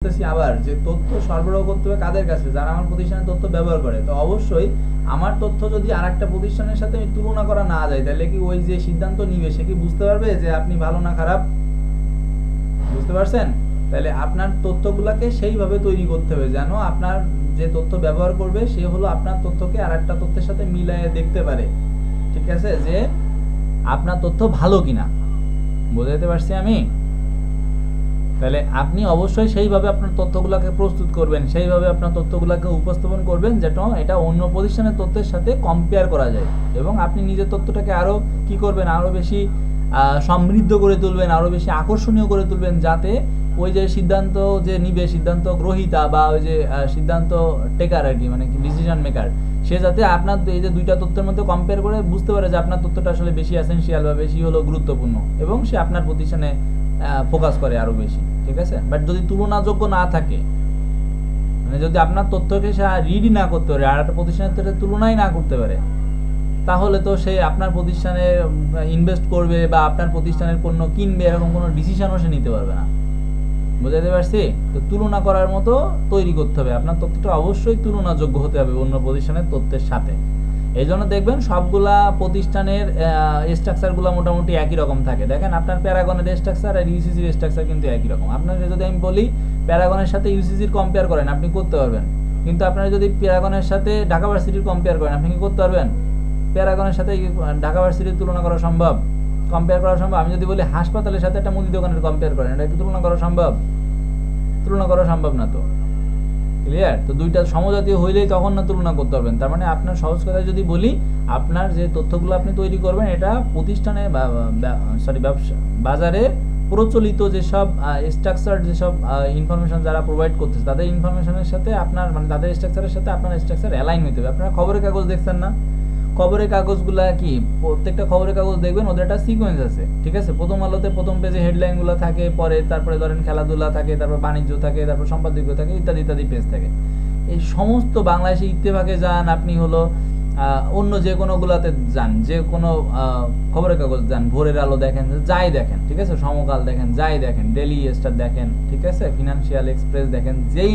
বলতেছি আবার যে তথ্য সরবরাহ করতে হবে কাদের কাছে, যারা আমার প্রতিষ্ঠানের তথ্য ব্যবহার করে। তো অবশ্যই আমার তথ্য যদি আরেকটা প্রতিষ্ঠানের সাথে আমি তুলনা করা না যায়, তাহলে কি ওই যে সিদ্ধান্ত নিবে সে কি বুঝতে পারবে যে আপনি ভালো না খারাপ? বুঝতে পারছেন? তাহলে আপনার তথ্যগুলোকে সেইভাবে তৈরি করতে হবে যেন আপনার যে তথ্য ব্যবহার করবে সে হলো আপনার তথ্যকে আরেকটা তথ্যের সাথে মিলাইয়ে দেখতে পারে, ঠিক আছে, যে আপনার তথ্য ভালো কিনা। বুঝাইতে পারছি আমি? তাহলে আপনি অবশ্যই সেইভাবে আপনার তথ্যগুলোকে প্রস্তুত করবেন, সেইভাবে আপনার তথ্যগুলোকে উপস্থাপন করবেন যেটা এটা অন্য প্রতিষ্ঠানের তথ্যের সাথে কম্পেয়ার করা যায়, এবং আপনি নিজের তথ্যটাকে আরও কি করবেন, আরও বেশি সমৃদ্ধ করে তুলবেন, আরও বেশি আকর্ষণীয় করে তুলবেন, যাতে ওই যে সিদ্ধান্ত যে নিবে, সিদ্ধান্ত গ্রহীতা বা ওই যে সিদ্ধান্ত টেকার আর কি, মানে ডিসিশন মেকার, সে যাতে আপনার এই যে দুইটা তথ্যের মধ্যে কম্পেয়ার করে বুঝতে পারে যে আপনার তথ্যটা আসলে বেশি এসেনশিয়াল বা বেশি হলো গুরুত্বপূর্ণ, এবং সে আপনার প্রতিষ্ঠানে ফোকাস করে আরও বেশি, ঠিক আছে। বাট যদি তুলনাযোগ্য না থাকে, মানে যদি আপনার তথ্যকে সে রিডই না করতে পারে, আর একটা প্রতিষ্ঠানের সাথে তুলনাই না করতে পারে, তাহলে তো সে আপনার প্রতিষ্ঠানে ইনভেস্ট করবে বা আপনার প্রতিষ্ঠানের পণ্য কিনবে এরকম কোনো ডিসিশনও সে নিতে পারবে না। বুঝাতে পারছি? তো তুলনা করার মতো তৈরি করতে হবে, আপনার তথ্যটা অবশ্যই তুলনাযোগ্য হতে হবে অন্য প্রতিষ্ঠানের তথ্যের সাথে। এই জন্য দেখবেন সবগুলা প্রতিষ্ঠানের স্ট্রাকচারগুলো মোটামুটি একই রকম থাকে। দেখেন আপনার প্যারাগনের স্ট্রাকচার আর ইউসিসির স্ট্রাকচার কিন্তু একই রকম। আপনাকে যদি আমি বলি প্যারাগনের সাথে ইউসিসির কম্পেয়ার করেন, আপনি করতে পারবেন, কিন্তু আপনারা যদি প্যারাগনের সাথে ঢাকা ভার্সিটির কম্পেয়ার করেন, আপনি কি করতে পারবেন? প্যারাগনের সাথে ঢাকা ভার্সিটির তুলনা করা সম্ভব? কম্পেয়ার করা সম্ভব? আমি যদি বলি হাসপাতালের সাথে একটা মুদি দোকানের কম্পেয়ার করেন, এটা কি তুলনা করা সম্ভব? তুলনা করা সম্ভব না। তো ক্লিয়ার? তো দুইটা সমজাতীয় হইলেই তখন না তুলনা করতে পারবেন। তার মানে আপনার সহজ কথায় যদি বলি, আপনার যে তথ্যগুলো আপনি তৈরি করবেন এটা প্রতিষ্ঠানে বা ব্যবসা বাজারে প্রচলিত যেসব স্ট্রাকচার, যেসব ইনফরমেশন যারা প্রোভাইড করতেছে তাদের ইনফরমেশনের সাথে আপনার, মানে তাদের স্ট্রাকচারের সাথে আপনার স্ট্রাকচার অ্যালাইন হতে হবে। আপনারা খবরের কাগজ দেখছেন না? খবরের কাগজগুলা কি, প্রত্যেকটা খবরের কাগজ দেখবেন ওদের একটা সিকোয়েন্স আছে, ঠিক আছে। প্রথম আলোতে প্রথম পেজে হেডলাইনগুলো থাকে, পরে তারপরে ধরেন খেলাধুলা থাকে, তারপর বাণিজ্য থাকে, তারপর সম্পাদকীয় থাকে, ইত্যাদি ইত্যাদি পেজ থাকে। এই সমস্ত বাংলাদেশে ইত্তেফাকে যান, আপনি হলো অন্য যে কোনোগুলাতে যান, যে কোনো খবরের কাগজ যান, ভোরের আলো দেখেন, যাই দেখেন, ঠিক আছে, সমকাল দেখেন, যাই দেখেন, ডেইলি স্টার দেখেন, ঠিক আছে, ফিনান্সিয়াল এক্সপ্রেস দেখেন, যেই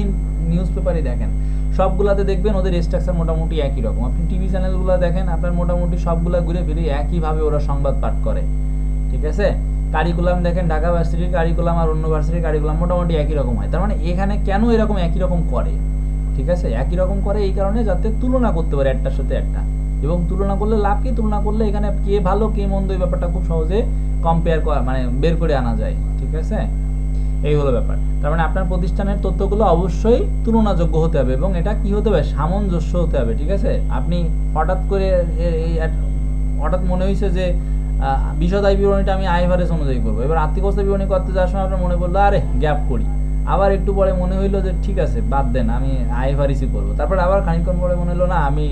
নিউজ পেপারই দেখেন, সবগুলাতে দেখবেন ওদের স্ট্রাকচার মোটামুটি একই রকম। আপনি টিভি চ্যানেলগুলো দেখেন, আপনার মোটামুটি সবগুলা ঘুরে ফিরে একইভাবে ওরা সংবাদ পাঠ করে, ঠিক আছে। কারিকুলাম দেখেন, ঢাকা ভার্সিটির কারিকুলাম আর অন্য ভার্সিটির কারিকুলাম মোটামুটি একই রকম হয়। তার মানে এখানে কেন এরকম একই রকম করে, ঠিক আছে, একই রকম করে এই কারণে যাতে তুলনা করতে পারে একটার সাথে একটা, এবং তুলনা করলে লাভ কি, তুলনা করলে এখানে কে ভালো কে মন্দ এই ব্যাপারটা খুব সহজে কম্পেয়ার করা, মানে বের করে আনা যায়, ঠিক আছে। এই হলো ব্যাপার। তার মানে আপনার প্রতিষ্ঠানের তথ্যগুলো অবশ্যই তুলনাযোগ্য হতে হবে, এবং এটা কি হতে হবে, সামঞ্জস্য হতে হবে, ঠিক আছে। আপনি হঠাৎ করে হঠাৎ মনে হয়েছে যে বিশদ আয় বিবরণীটা আমি আইভারেজ অনুযায়ী করবো, এবার আর্থিক অবস্থা বিবরণী করতে যাওয়ার সময় আপনার মনে পড়লো আরে গ্যাপ করি, আবার একটু পরে মনে হইলো যে ঠিক আছে বাদ দেন আমি আইভারিসই করবো, তারপর আবার খানিকক্ষণ পরে মনে হলো না আমি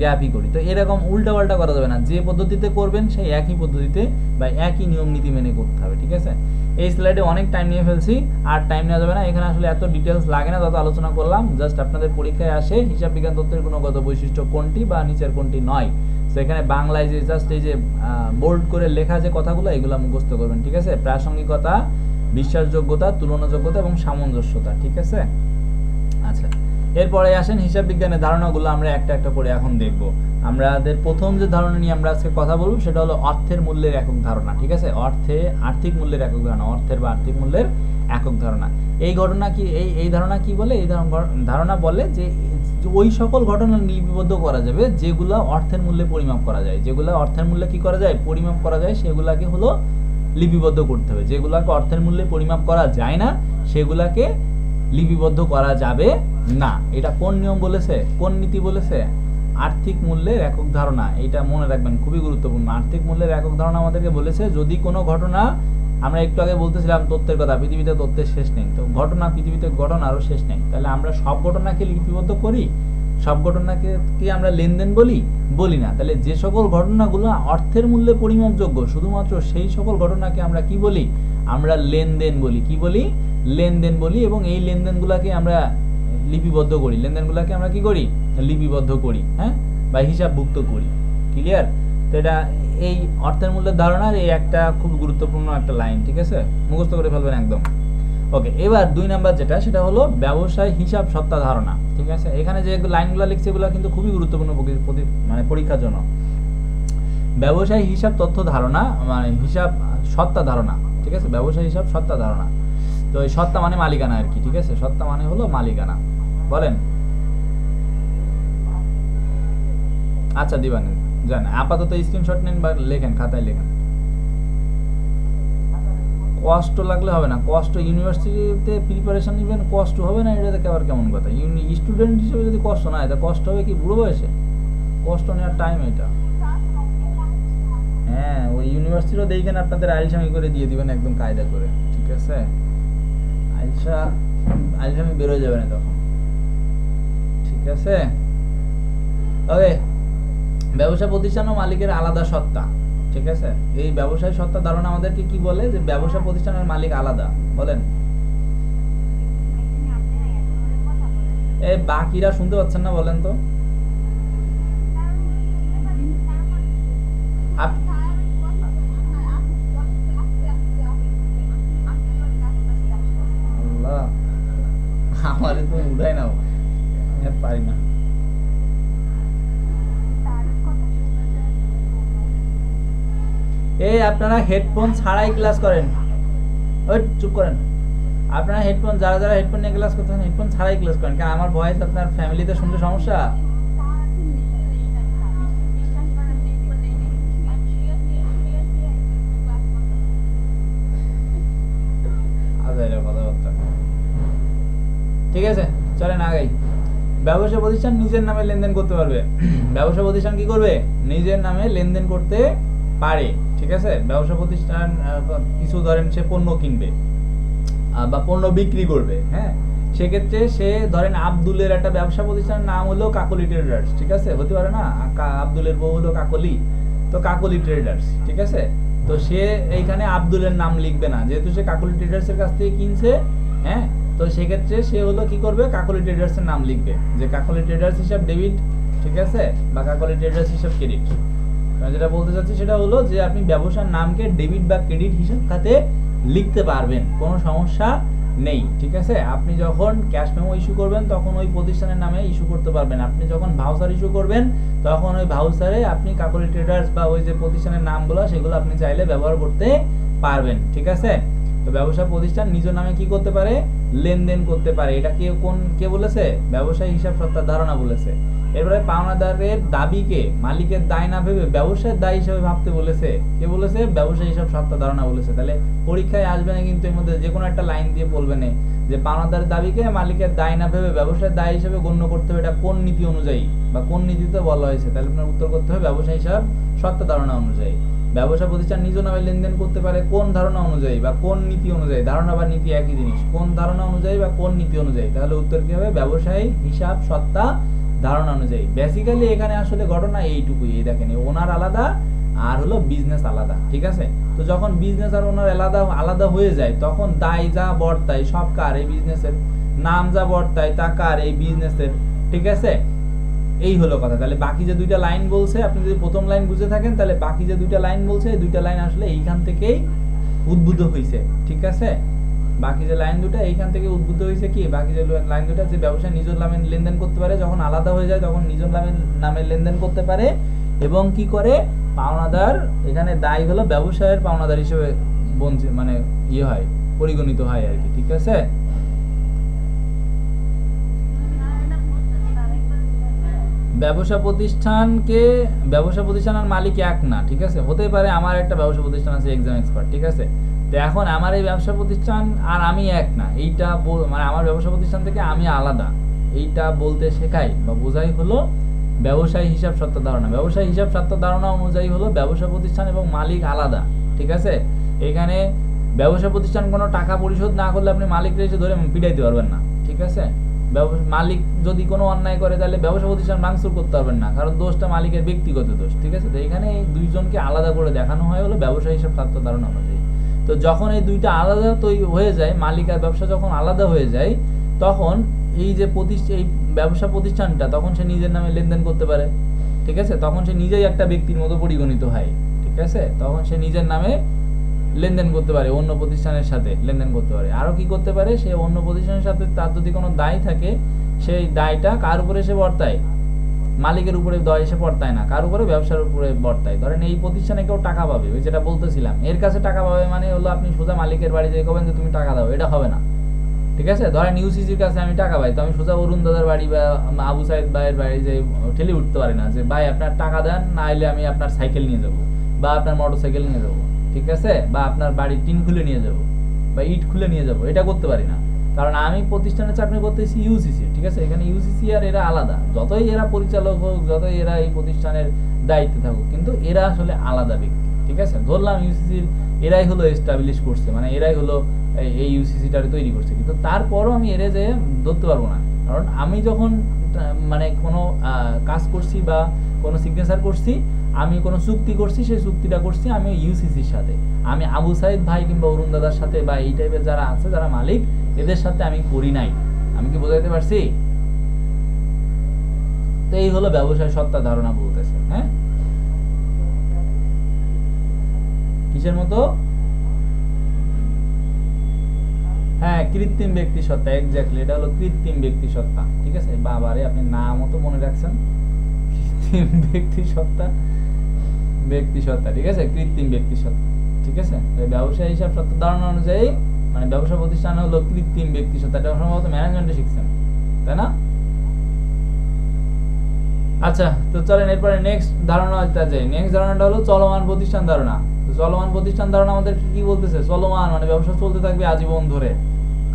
গ্যাপই করি। তো এরকম উল্টাপাল্টা করা যাবে না, যে পদ্ধতিতে করবেন সেই একই পদ্ধতিতে বা একই নিয়ম নীতি মেনে করতে হবে, ঠিক আছে। এই স্লাইডে অনেক টাইম নিয়ে ফেলছি, আর টাইম নেওয়া যাবে না, এখানে আসলে এত ডিটেলস লাগে না, যত আলোচনা করলাম জাস্ট আপনাদের পরীক্ষায় আসে হিসাব বিজ্ঞান তত্ত্বের গুণগত বৈশিষ্ট্য কোনটি বা নিচের কোনটি নয়। তো এখানে বাংলায় যে জাস্ট এই যে বোল্ড করে লেখা যে কথাগুলো এগুলো মুখস্থ করবেন, ঠিক আছে। প্রাসঙ্গিকতা, বিশ্বাসযোগ্যতা, তুলনাযোগ্যতা এবং সামঞ্জস্যতা, ঠিক আছে। আচ্ছা, এরপরে আসেন হিসাব বিজ্ঞানের ধারণাগুলো আমরা একটা একটা করে এখন দেখব। আমাদের প্রথম যে ধারণা নিয়ে আমরা আজকে কথা বলবো সেটা হলো অর্থের মূল্যের একক ধারণা, ঠিক আছে। আর্থিক মূল্যের একক ধারণা, অর্থের বা আর্থিক মূল্যের একক ধারণা। এই ঘটনা কি, এই ধারণা কি বলে? এই ধারণা বলে যে ওই সকল ঘটনা লিপিবদ্ধ করা যাবে যেগুলো অর্থের মূল্যে পরিমাপ করা যায়, যেগুলো অর্থের মূল্যে কি করা যায়, পরিমাপ করা যায়, সেগুলাকে হলো লিপিবদ্ধ করতে হবে। যেগুলাকে অর্থের মূল্যে পরিমাপ করা যায় না সেগুলাকে লিপিবদ্ধ করা যাবে না। এটা কোন নিয়ম বলেছে, কোন নীতি বলেছে? আর্থিক মূল্যের একক ধারণা। এটা মনে রাখবেন, খুবই গুরুত্বপূর্ণ। আর্থিক মূল্যের একক ধারণা আমাদেরকে বলেছে যদি কোনো ঘটনা, আমরা একটু আগে বলতেছিলাম তথ্যের কথা, পৃথিবীতে তথ্যের শেষ নেই, তো ঘটনা, পৃথিবীতে ঘটনা আরও শেষ নেই, তাহলে আমরা সব ঘটনাকে লিপিবদ্ধ করি, সব ঘটনাকে কি আমরা লেনদেন বলি না। তাহলে যে সকল ঘটনাগুলো অর্থের মূল্যে পরিমাপযোগ্য শুধুমাত্র সেই সকল ঘটনাকে আমরা কি বলি, আমরা লেনদেন বলি। কি বলি? লেনদেন বলি। এবং এই লেনদেনগুলোকে আমরা লিপিবদ্ধ করি, লেনদেনগুলোকে আমরা কি করি, লিপিবদ্ধ করি, হ্যাঁ, বা হিসাবভুক্ত করি। ক্লিয়ার? তো এটা এই অর্থের মূল্যের ধারণার এই একটা খুব গুরুত্বপূর্ণ একটা লাইন, ঠিক আছে, মুখস্থ করে ফেলবেন একদম। ওকে, এবার 2 নাম্বার যেটা সেটা হলো ব্যবসায় হিসাব সত্তা ধারণা। ঠিক আছে, এখানে যে লাইনগুলো লিখছে এগুলো কিন্তু খুবই গুরুত্বপূর্ণ মানে পরীক্ষার জন্য। ব্যবসায় হিসাব তথ্য ধারণা মানে হিসাব সত্তা ধারণা। ঠিক আছে, ব্যবসায় হিসাব সত্তা ধারণা। তো এই সত্তা মানে মালিকানা আর কি। ঠিক আছে, সত্তা মানে হলো মালিকানা। বলেন। আচ্ছা দিবান, জান আপাতত স্ক্রিনশট নেন বা লেখেন, খাতায় লেখেন। কষ্ট লাগলে হবে না, কষ্ট ইউনিভার্সিটিতে প্রিপারেশন নেবেন, কষ্ট হবে না এটা দেখে আবার কেমন কথা। স্টুডেন্ট হিসেবে যদি কষ্ট না হয় তা কষ্ট হবে কি বুড়ো বয়সে? কষ্ট নেওয়ার টাইম এটা। হ্যাঁ, ওই ইউনিভার্সিটিও দেখেন আপনাদের আইলসামি করে দিয়ে দিবেন একদম কায়দা করে। ঠিক আছে, আইলসামি বেরোয় যাবে না তখন। ঠিক আছে, ওকে। ব্যবসা প্রতিষ্ঠান ও মালিকের আলাদা সত্তা। ঠিক আছে, এই ব্যবসায় সত্তা ধারণা আমাদেরকে কি বলে যে ব্যবসা প্রতিষ্ঠানের মালিক আলাদা। বলেন। এই বাকিরা শুনতে পাচ্ছেন না? বলেন তো। আল্লাহ, আমারে তুমি উঠাই নাও, আমি পারি না। এই আপনারা হেডফোন ছাড়াই ক্লাস করেন। ওই চুপ করেন। আপনারা হেডফোন, যারা যারা হেডফোন নিয়ে ক্লাস করতেছেন হেডফোন ছাড়াই ক্লাস করেন। কারণ আমার ভয়েস আপনার ফ্যামিলিতে শুনতে সমস্যা। কথাবার্তা ঠিক আছে, চলেন আগাই। ব্যবসা প্রতিষ্ঠান নিজের নামে লেনদেন করতে পারবে। ব্যবসা প্রতিষ্ঠান কি করবে? নিজের নামে লেনদেন করতে পারে। ঠিক আছে, ব্যবসা প্রতিষ্ঠান কিছু ধরেন সে পণ্য কিনবে বা পণ্য বিক্রি করবে। হ্যাঁ, সেক্ষেত্রে সে ধরেন আব্দুলের একটা ব্যবসা প্রতিষ্ঠানের নাম হলো কাকলি ট্রেডার্স। ঠিক আছে, হতে পারে না আব্দুলের বউ হলো কাকলি, তো কাকলি ট্রেডার্স। ঠিক আছে, তো সে এইখানে আব্দুলের নাম লিখবে না, যেহেতু সে কাকলি ট্রেডার্সের কাছ থেকে কিনছে। হ্যাঁ, তো সেক্ষেত্রে সে হলো কি করবে? কাকলি ট্রেডার্সের নাম লিখবে যে কাকলি ট্রেডার্স হিসাব ডেবিট। ঠিক আছে, বা কাকলি ট্রেডার্স হিসাব ক্রেডিট। যেটা বলতে চাচ্ছি সেটা হলো যে আপনি ব্যবসার নামকে ডেবিট বা ক্রেডিট হিসাব খাতে লিখতে পারবেন, কোনো সমস্যা নেই। ঠিক আছে, আপনি যখন ক্যাশ মেমো ইস্যু করবেন তখন ওই প্রতিষ্ঠানের নামে ইস্যু করতে পারবেন। আপনি যখন ভাউচার ইস্যু করবেন তখন ওই ভাউচারে আপনি কাকলি ট্রেডার্স বা ওই যে প্রতিষ্ঠানের নামগুলো সেগুলো আপনি চাইলে ব্যবহার করতে পারবেন। ঠিক আছে, তো ব্যবসা প্রতিষ্ঠান নিজের নামে কি করতে পারে? লেনদেন করতে পারে। এটা কে বলেছে? ব্যবসায়ী হিসাব সত্তার ধারণা বলেছে। এবারে পাওনাদারের দাবিকে মালিকের দায় না ভেবে ব্যবসায়ের দায় হিসেবে ভাবতে বলেছে। কে বলেছে? ব্যবসায়ী হিসাব সত্তা ধারণা বলেছে। তাহলে পরীক্ষায় আসবে না কিন্তু এর মধ্যে যে কোনো একটা লাইন দিয়ে বলবে না যে পাওনাদারের দাবিকে মালিকের দায় না ভেবে ব্যবসায়ের দায় হিসেবে গণ্য করতে হবে। এটা কোন নীতি অনুযায়ী বা কোন নীতিতে বলা হয়েছে? তাহলে আপনার উত্তর করতে হবে ব্যবসায়ী হিসাব সত্তা ধারণা অনুযায়ী। ব্যবসা প্রতিষ্ঠান নিজ নামে লেনদেন করতে পারে কোন ধারণা অনুযায়ী বা কোন নীতি অনুযায়ী? ধারণা বা নীতি একই জিনিস। কোন ধারণা অনুযায়ী বা কোন নীতি অনুযায়ী? তাহলে উত্তর কি হবে? ব্যবসায়ী হিসাব সত্তা ধারণা অনুযায়ী। বেসিক্যালি এখানে আসলে ঘটনা এইটুকুই। এই দেখেন, ওনার আলাদা আর হলো বিজনেস আলাদা। ঠিক আছে, তো যখন বিজনেস আর ওনার আলাদা হয়ে যায় তখন দায় যা বর্তায় সব কার? এই বিজনেসের। নাম যা বর্তায় তা কার? এই বিজনেসের। ঠিক আছে, এই হলো কথা। তাহলে বাকি যে দুইটা লাইন বলছে, আপনি যদি প্রথম লাইন বুঝে থাকেন তাহলে বাকি যে দুইটা লাইন বলছে এই দুইটা লাইন আসলে এইখান থেকেই উদ্ভূত হয়েছে। ঠিক আছে, বাকি যে লাইন দুটো এইখান থেকে উদ্ভূত হয়েছে কি? বাকি যে লাইন দুটো যে ব্যবসায় নিজের নামে লেনদেন করতে পারে, যখন আলাদা হয়ে যায় তখন নিজের নামে লেনদেন করতে পারে। এবং কি করে? পাওনাদার, এখানে দায় হলো ব্যবসায়ের পাওনাদার হিসেবে মানে হয়, পরিগণিত হয় আর কি। ঠিক আছে, ব্যবসা প্রতিষ্ঠান আর মালিক এক না। ঠিক আছে, হতে পারে আমার একটা ব্যবসা প্রতিষ্ঠান আছে এক্সাম এক্সপার্ট। ঠিক আছে, তো এখন আমার এই ব্যবসা প্রতিষ্ঠান আর আমি এক না, এইটা মানে আমার ব্যবসা প্রতিষ্ঠান থেকে আমি আলাদা, এইটা বলতে শেখাই বা বোঝাই হলো ব্যবসায়ী হিসাব সত্তা ধারণা। ব্যবসায়ী হিসাব সত্তা ধারণা অনুযায়ী হলো ব্যবসা প্রতিষ্ঠান এবং মালিক আলাদা। ঠিক আছে, এখানে ব্যবসা প্রতিষ্ঠান কোনো টাকা পরিশোধ না করলে আপনি মালিককে এসে ধরে পিটাইতে পারবেন না। ঠিক আছে, মালিক যদি কোনো অন্যায় করে তাহলে ব্যবসা প্রতিষ্ঠান ভাঙচুর করতে পারবেন না, কারণ দোষটা মালিকের ব্যক্তিগত দোষ। ঠিক আছে, তো এখানে এই দুইজনকে আলাদা করে দেখানো হয় হলো ব্যবসা হিসাব সত্তা ধারণা অনুযায়ী। তো যখন এই দুইটা আলাদা তৈরি হয়ে যায়, মালিক আর ব্যবসা যখন আলাদা হয়ে যায় তখন এই যে এই ব্যবসা প্রতিষ্ঠানটা তখন সে নিজের নামে লেনদেন করতে পারে। ঠিক আছে, তখন সে নিজেই একটা ব্যক্তির মতো পরিগণিত হয়। ঠিক আছে, তখন সে নিজের নামে লেনদেন করতে পারে, অন্য প্রতিষ্ঠানের সাথে লেনদেন করতে পারে। আরও কি করতে পারে, সে অন্য প্রতিষ্ঠানের সাথে তার যদি কোনো দায় থাকে, সেই দায়টা কার উপরে এসে বর্তায়? মালিকের উপরে দায় এসে বর্তায় না, কার উপরে? ব্যবসার উপরে বর্তায়। ধরেন এই প্রতিষ্ঠানে কেউ টাকা পাবে, ওই যেটা বলতেছিলাম, এর কাছে টাকা পাবে মানে হলো আপনি সোজা মালিকের বাড়ি যেয়ে কবেন যে তুমি টাকা দাও, এটা হবে না। ঠিক আছে, ধরেন ইউসিসির কাছে আমি টাকা পাই, তো আমি সোজা অরুণ দাদার বাড়ি বা আবু সাইদ ভাইয়ের বাড়ি যে ঠেলে উঠতে পারি না যে ভাই আপনার টাকা দেন, না হলে আমি আপনার সাইকেল নিয়ে যাব বা আপনার মোটর সাইকেল নিয়ে যাব, ঠিক আছে, বা আপনার বাড়ির টিন খুলে নিয়ে যাব বা ইট খুলে নিয়ে যাব, এটা করতে পারি না। কারণ আমি প্রতিষ্ঠানে চাকরি করতেছি ইউসিসি, ঠিক আছে, এখানে ইউসিসি আর এরা আলাদা, যতই এরা পরিচালক হোক, যতই এরা এই প্রতিষ্ঠানের দায়িত্বে থাকুক, কিন্তু এরা আসলে আলাদা ব্যক্তি। ঠিক আছে, ধরলাম ইউসিসির এরাই হলো এস্টাবলিশ করছে, মানে এরাই হলো এই ইউসিসিটারে তৈরি করছে, কিন্তু তারপরও আমি এরে যে ধরতে পারবো না। কারণ আমি যখন মানে কোনো কাজ করছি বা কোনো সিগনেচার করছি, আমি কোনো চুক্তি করছি, সেই চুক্তিটা করছি আমি ইউসিসির সাথে, আমি আবু সাইদ ভাই কিংবা অরুণ দাদার সাথে বা এই টাইপের যারা আছে, যারা মালিক, এদের সাথে আমি করি নাই। আমি কি বোঝাইতে পারছি? তো এই হলো ব্যবসায় সত্তা ধারণা বলতেছে। হ্যাঁ, কিসের মতো? হ্যাঁ, কৃত্রিম ব্যক্তি সত্তা, এক্স্যাক্টলি, এটা হলো কৃত্রিম ব্যক্তি সত্তা। ঠিক আছে, বাবারে আপনি নামও তো মনে রাখছেন, কৃত্রিম ব্যক্তি সত্তা, ব্যক্তি সত্তা, ঠিক আছে, কৃত্রিম ব্যক্তি সত্তা। ঠিক আছে, ব্যবসায় হিসাব সত্তা ধারণা অনুযায়ী মানে ব্যবসা প্রতিষ্ঠান হলো কৃত্রিম ব্যক্তি সত্তা। এটা সম্ভবত ম্যানেজমেন্টে শিখছেন, তাই না? আচ্ছা, তো চলেন এরপরে নেক্সট ধারণাটা যাই। নেক্সট ধারণাটা হলো চলমান প্রতিষ্ঠান ধারণা। তো চলমান প্রতিষ্ঠান ধারণা আমাদের কি বলতেছে? চলমান মানে ব্যবসা চলতে থাকবে আজীবন ধরে।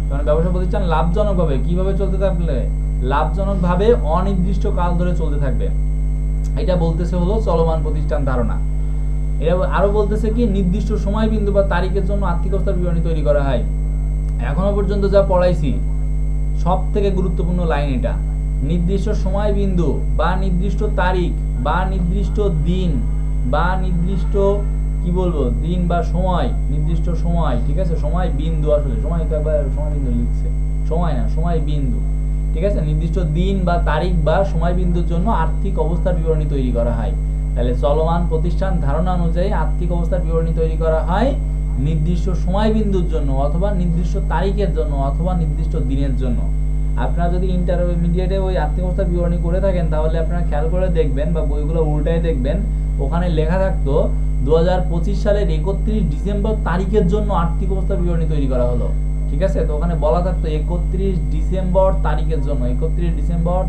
কারণ ব্যবসা প্রতিষ্ঠান লাভজনকভাবে, কিভাবে চলতে থাকবে? লাভজনকভাবে অনির্দিষ্ট কাল ধরে চলতে থাকবে, এটা বলতেছে হলো চলমান প্রতিষ্ঠান ধারণা। এরা আরো বলতেছে কি, নির্দিষ্ট সময় বিন্দু বা তারিখের জন্য আর্থিক অবস্থার বিবরণী তৈরি করা হয়। এখনো পর্যন্ত যা পড়াইছি সব থেকে গুরুত্বপূর্ণ লাইন এটা। নির্দিষ্ট সময় বিন্দু বা নির্দিষ্ট তারিখ বা নির্দিষ্ট দিন বা নির্দিষ্ট কি বলবো দিন বা সময়, নির্দিষ্ট সময়, ঠিক আছে, সময় বিন্দু, আসলে সময় তো একবার সময় বিন্দু লিখছে, সময় না, সময় বিন্দু, ঠিক আছে, নির্দিষ্ট দিন বা তারিখ বা সময় বিন্দুর জন্য আর্থিক অবস্থার বিবরণী তৈরি করা হয়। তাহলে চলমান প্রতিষ্ঠান ধারণা অনুযায়ী আর্থিক অবস্থার বিবরণী তৈরি করা হয় নির্দিষ্ট সময় বিন্দুর জন্য অথবা নির্দিষ্ট তারিখের জন্য অথবা নির্দিষ্ট দিনের জন্য। আপনারা যদি ইন্টারমিডিয়েটে ওই আর্থিক অবস্থার বিবরণী করে থাকেন, তাহলে আপনারা খেয়াল করে দেখবেন বা বইগুলো উল্টায় দেখবেন, ওখানে লেখা থাকতো 2025 সালের 31 ডিসেম্বর তারিখের জন্য আর্থিক অবস্থার বিবরণী তৈরি করা হলো। ঠিক আছে, তো ওখানে বলা থাকতো 31 ডিসেম্বর তারিখের জন্য, 31 ডিসেম্বর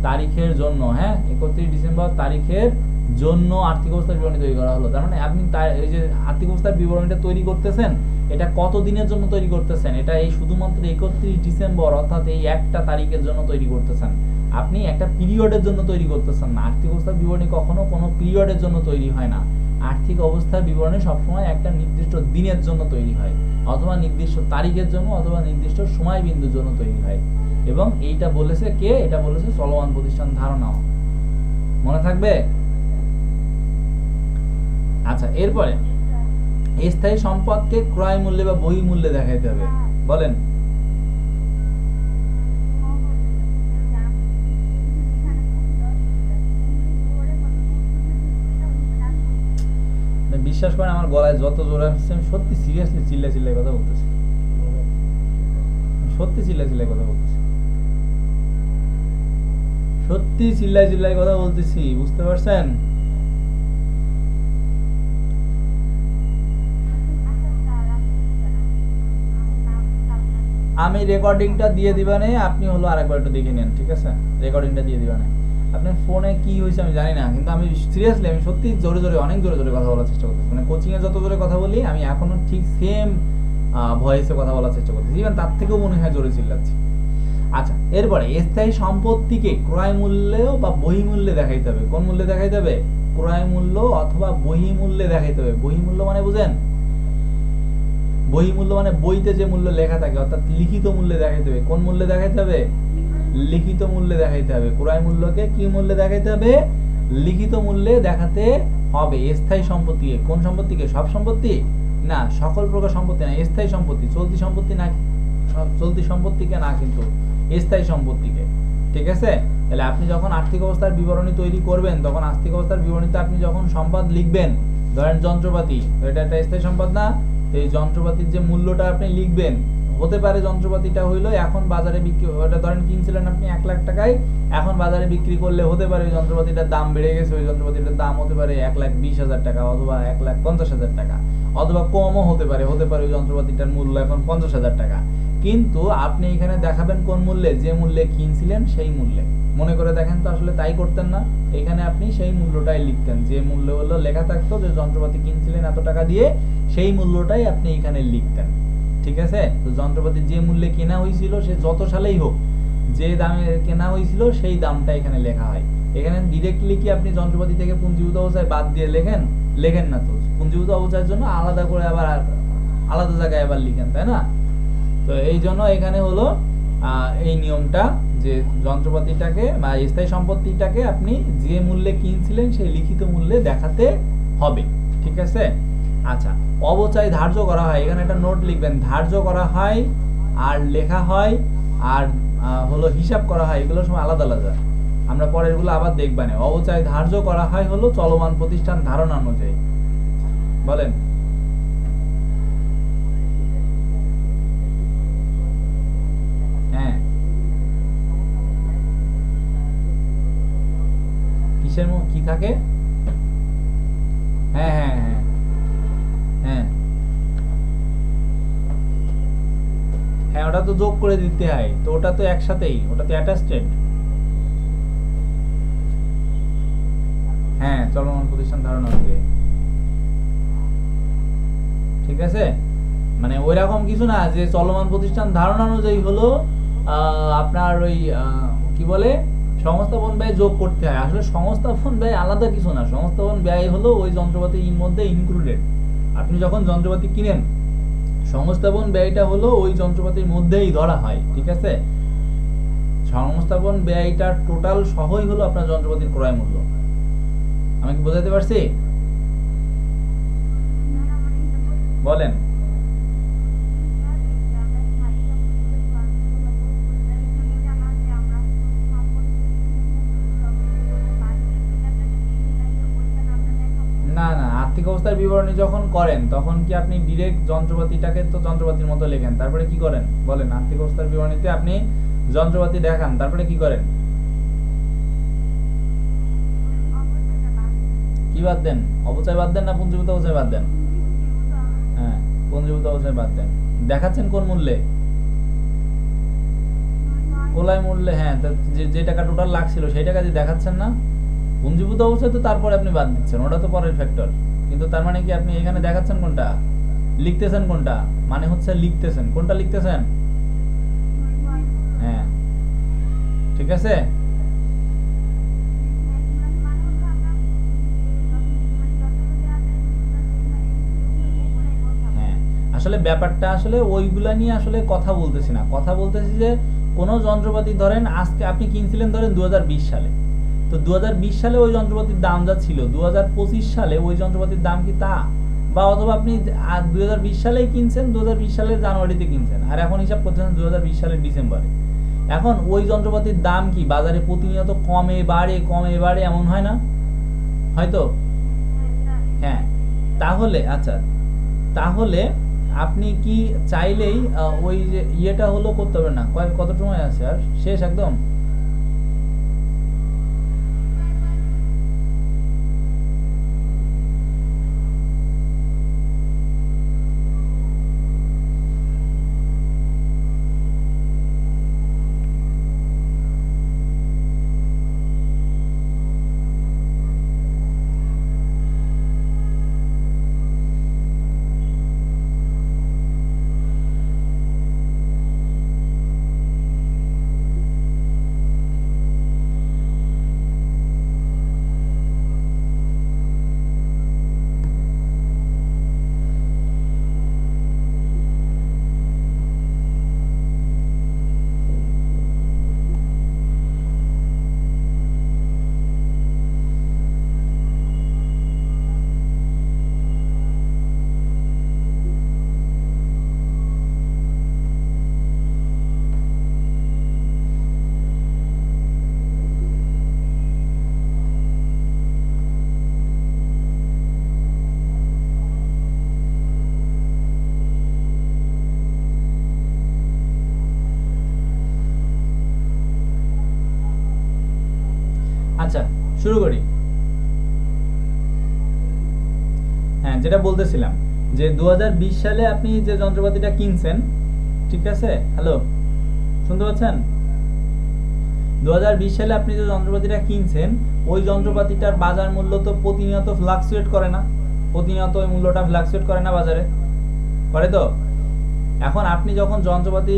তারিখের জন্য, হ্যাঁ, 31 ডিসেম্বর তারিখের জন্য আর্থিক অবস্থার বিবরণী তৈরি করা হলো। তার মানে আপনি এই যে আর্থিক অবস্থার বিবরণীটা তৈরি করতেছেন, এটা কত দিনের জন্য তৈরি করতেছেন? এটা এই শুধুমাত্র 31 ডিসেম্বর অর্থাৎ এই একটা তারিখের জন্য তৈরি করতেছেন। আপনি একটা পিরিয়ডের জন্য তৈরি করতেছেন না। আর্থিক অবস্থার বিবরণী কখনো কোনো পিরিয়ডের জন্য তৈরি হয় না। আর্থিক অবস্থার বিবরণী সবসময় একটা নির্দিষ্ট দিনের জন্য তৈরি হয়, অথবা নির্দিষ্ট তারিখের জন্য অথবা নির্দিষ্ট সময় বিন্দুর জন্য তৈরি হয়। এবং এইটা বলেছে কে? এটা বলেছে চলমান প্রতিষ্ঠান ধারণা। মনে থাকবে? আচ্ছা, এরপরে স্থায়ী সম্পদকে ক্রয় মূল্যে বা বহি মূল্যে দেখাইতে হবে। বলেন। বিশ্বাস করেন আমার গলায় যত জোর আসছে, আমি সত্যি সিরিয়াসলি চিল্লাই কথা বলতেছি, সত্যি চিল্লাই কথা বলতেছি, সত্যি চিল্লাই কথা বলতেছি, বুঝতে পারছেন? আমি রেকর্ডিংটা দিয়ে দিবানে, আপনি হলো আরেকবার একটু দেখে নেন, ঠিক আছে? রেকর্ডিংটা দিয়ে দিবানে। আপনার ফোনে কি হয়েছে আমি জানি না, কিন্তু আমি সিরিয়াসলি, আমি সত্যি অনেক জোরে কথা বলার চেষ্টা করতেছি। মানে কোচিংয়ে যত জোরে কথা বলি, আমি এখনো ঠিক সেম ভয়েসে কথা বলার চেষ্টা করতেছি, ইভেন তার থেকেও মনে হয় জোরে চিল্লাচ্ছি। আচ্ছা, এরপরে স্থায়ী সম্পত্তিকে ক্রয় মূল্যে বা বহি মূল্যে দেখাইতে হবে। কোন মূল্যে দেখাইতে হবে? ক্রয় মূল্য অথবা বহি মূল্যে দেখাইতে হবে। বহি মূল্য মানে বুঝেন? বহি মূল্য মানে বইতে যে মূল্য লেখা থাকে, অর্থাৎ লিখিত মূল্যে দেখাইতে হবে। কোন মূল্যে দেখাইতে হবে? লিখিত মূল্যে দেখাইতে হবে। ক্রয় মূল্যকে কি মূল্যে দেখাইতে হবে? লিখিত মূল্যে দেখাতে হবে। স্থায়ী সম্পত্তিকে, কোন সম্পত্তিকে? সব সম্পত্তি না, সকল প্রকার সম্পত্তি না, স্থায়ী সম্পত্তি, চলতি সম্পত্তি না, চলতি সম্পত্তিকে না, কিন্তু স্থায়ী সম্পত্তিকে। ঠিক আছে, তাহলে আপনি যখন আর্থিক অবস্থার বিবরণী তৈরি করবেন, তখন আর্থিক অবস্থার বিবরণীতে আপনি যখন সম্পদ লিখবেন, ধরেন যন্ত্রপাতি, এটা একটা স্থায়ী সম্পদ না, তো এই যন্ত্রপাতির যে মূল্যটা আপনি লিখবেন, হতে পারে যন্ত্রপাতিটা হইলো এখন বাজারে বিক্রি, ওটা ধরেন কিনছিলেন আপনি 1 লাখ টাকায়, এখন বাজারে বিক্রি করলে হতে পারে ওই যন্ত্রপাতিটার দাম বেড়ে গেছে, ওই যন্ত্রপাতিটার দাম হতে পারে 1,20,000 টাকা অথবা 1,50,000 টাকা, অথবা কমও হতে পারে ওই যন্ত্রপাতিটার মূল্য এখন 50,000 টাকা। কিন্তু আপনি এখানে দেখাবেন কোন মূল্যে, যে মূল্যে কিনছিলেন সেই মূল্যে। মনে করে দেখেন তো আসলে তাই করতেন না? এখানে আপনি সেই মূল্যটাই লিখতেন, যে মূল্য হলো লেখা থাকতো যে যন্ত্রপাতি কিনছিলেন এত টাকা দিয়ে, সেই মূল্যটাই আপনি এখানে লিখতেন। ঠিক আছে? তো যন্ত্রপাতি যে মূল্যে কেনা হয়েছিল, সে যত সালেই হোক, যে দামে কেনা হয়েছিল সেই দামটা এখানে লেখা হয়। এখানে ডিরেক্টলি কি আপনি যন্ত্রপাতি থেকে পুঞ্জীভূত অবস্থায় বাদ দিয়ে লেখেন না তো, পুঞ্জীভূত অবস্থার জন্য আলাদা করে আবার আলাদা জায়গায় আবার লিখেন, তাই না? তো এই জন্য এখানে হলো এই নিয়মটা, যে যন্ত্রপাতিটাকে বা স্থায়ী সম্পত্তিটাকে আপনি যে মূল্যে কিনছিলেন সেই লিখিত মূল্যে দেখাতে হবে। ঠিক আছে? আচ্ছা, অবচয় ধার্য করা হয়, এখানে একটা নোট লিখবেন, ধার্য করা হয় আর লেখা হয় আর হলো হিসাব করা হয়, এগুলো সব আলাদা আলাদা, আমরা পরের গুলো আবার দেখবানে। অবচয় ধার্য করা হয় হলো চলমান প্রতিষ্ঠান ধারণা অনুযায়ী। বলেন। হ্যাঁ, কিসের কি থাকে? হ্যাঁ হ্যাঁ হ্যাঁ হ্যাঁ হ্যাঁ, ওটা তো যোগ করে দিতে হয়, তো ওটা তো একসাথেই, ওটা তো অ্যাটাচড। হ্যাঁ, চলমান প্রতিষ্ঠান ধারণা অনুযায়ী। ঠিক আছে? মানে ওইরকম কিছু না যে চলমান প্রতিষ্ঠান ধারণা অনুযায়ী হলো আপনার ওই কি বলে সংস্থাপন ব্যয় যোগ করতে হয়। আসলে সংস্থাপন ব্যয় আলাদা কিছু না, সংস্থাপন ব্যয় হলো ওই যন্ত্রপাতির মধ্যে ইনক্লুডেড। আপনি যখন যন্ত্রপাতি কিনেন, সংস্থাপন ব্যয়টা হলো ওই যন্ত্রপাতির মধ্যেই ধরা হয়। ঠিক আছে? সংস্থাপন ব্যয়টা টোটাল সহই হলো আপনার যন্ত্রপাতির ক্রয় মূল্য। আমি কি বোঝাতে পারছি? বলেন। না না, আর্থিক অবস্থার বিবরণী যখন করেন তখন কি আপনি ডিরেক্ট যন্ত্রপাতিটাকে তো যন্ত্রপাতির মতো লেখেন, তারপরে কি করেন বলেন? আর্থিক অবস্থার বিবরণীতে আপনি যন্ত্রপাতি দেখান, তারপরে কি করেন? কি বাদ দেন? অবচয় বাদ দেন না পুঞ্জীভূত অবচয় বাদ দেন? হ্যাঁ, পুঞ্জীভূত অবচয় বাদ দেন। দেখাচ্ছেন কোন মূল্যে? কোলায় মূল্যে। হ্যাঁ, যে টাকা টোটাল লাগছিল সেই টাকা দিয়ে দেখাচ্ছেন না? পুঞ্জীভূত অবস্থায় তো তারপরে আপনি বাদ দিচ্ছেন, ওটা তো পরের ফ্যাক্টর। কিন্তু তার মানে কি আপনি এখানে দেখাচ্ছেন কোনটা, লিখতেছেন কোনটা? মানে হচ্ছে লিখতেছেন কোনটা, লিখতেছেন। হ্যাঁ, ঠিক আছে। হ্যাঁ, আসলে ব্যাপারটা আসলে ওইগুলা নিয়ে আসলে কথা বলতেছি না, কথা বলতেছি যে কোনো যন্ত্রপাতি ধরেন আজকে আপনি কিনছিলেন ধরেন 2020 সালে, তো 2020 সালে ওই যন্ত্রপাতির দাম যা ছিল 2025 সালে ওই যন্ত্রপাতির দাম কি তা, বা অথবা আপনি 2020 সালেই কিনছেন, 2020 সালের জানুয়ারিতে কিনছেন, আর এখন হিসাব করতেছেন 2020 সালের ডিসেম্বরে। এখন ওই যন্ত্রপাতির দাম কি বাজারে প্রতিনিয়ত কমে বাড়ে এমন হয় না? হয়তো। হ্যাঁ, তাহলে আচ্ছা, তাহলে আপনি কি চাইলেই ওই যে ইয়েটা হলো করতে হবে না? কত সময় আছে আর? শেষ একদম। আচ্ছা শুরু করি। হ্যাঁ, যেটা বলতেছিলাম যে 2020 সালে আপনি যে যন্ত্রপাতিটা কিনছেন, ঠিক আছে, হ্যালো শুনতে পাচ্ছেন? 2020 সালে আপনি যে যন্ত্রপাতিটা কিনছেন, ওই যন্ত্রপাতিটার বাজার মূল্য তো প্রতিনিয়ত ফ্লাকচুয়েট করে না? প্রতিনিয়ত ওই মূল্যটা ফ্লাকচুয়েট করে না বাজারে? করে তো? এখন আপনি যখন যন্ত্রপাতি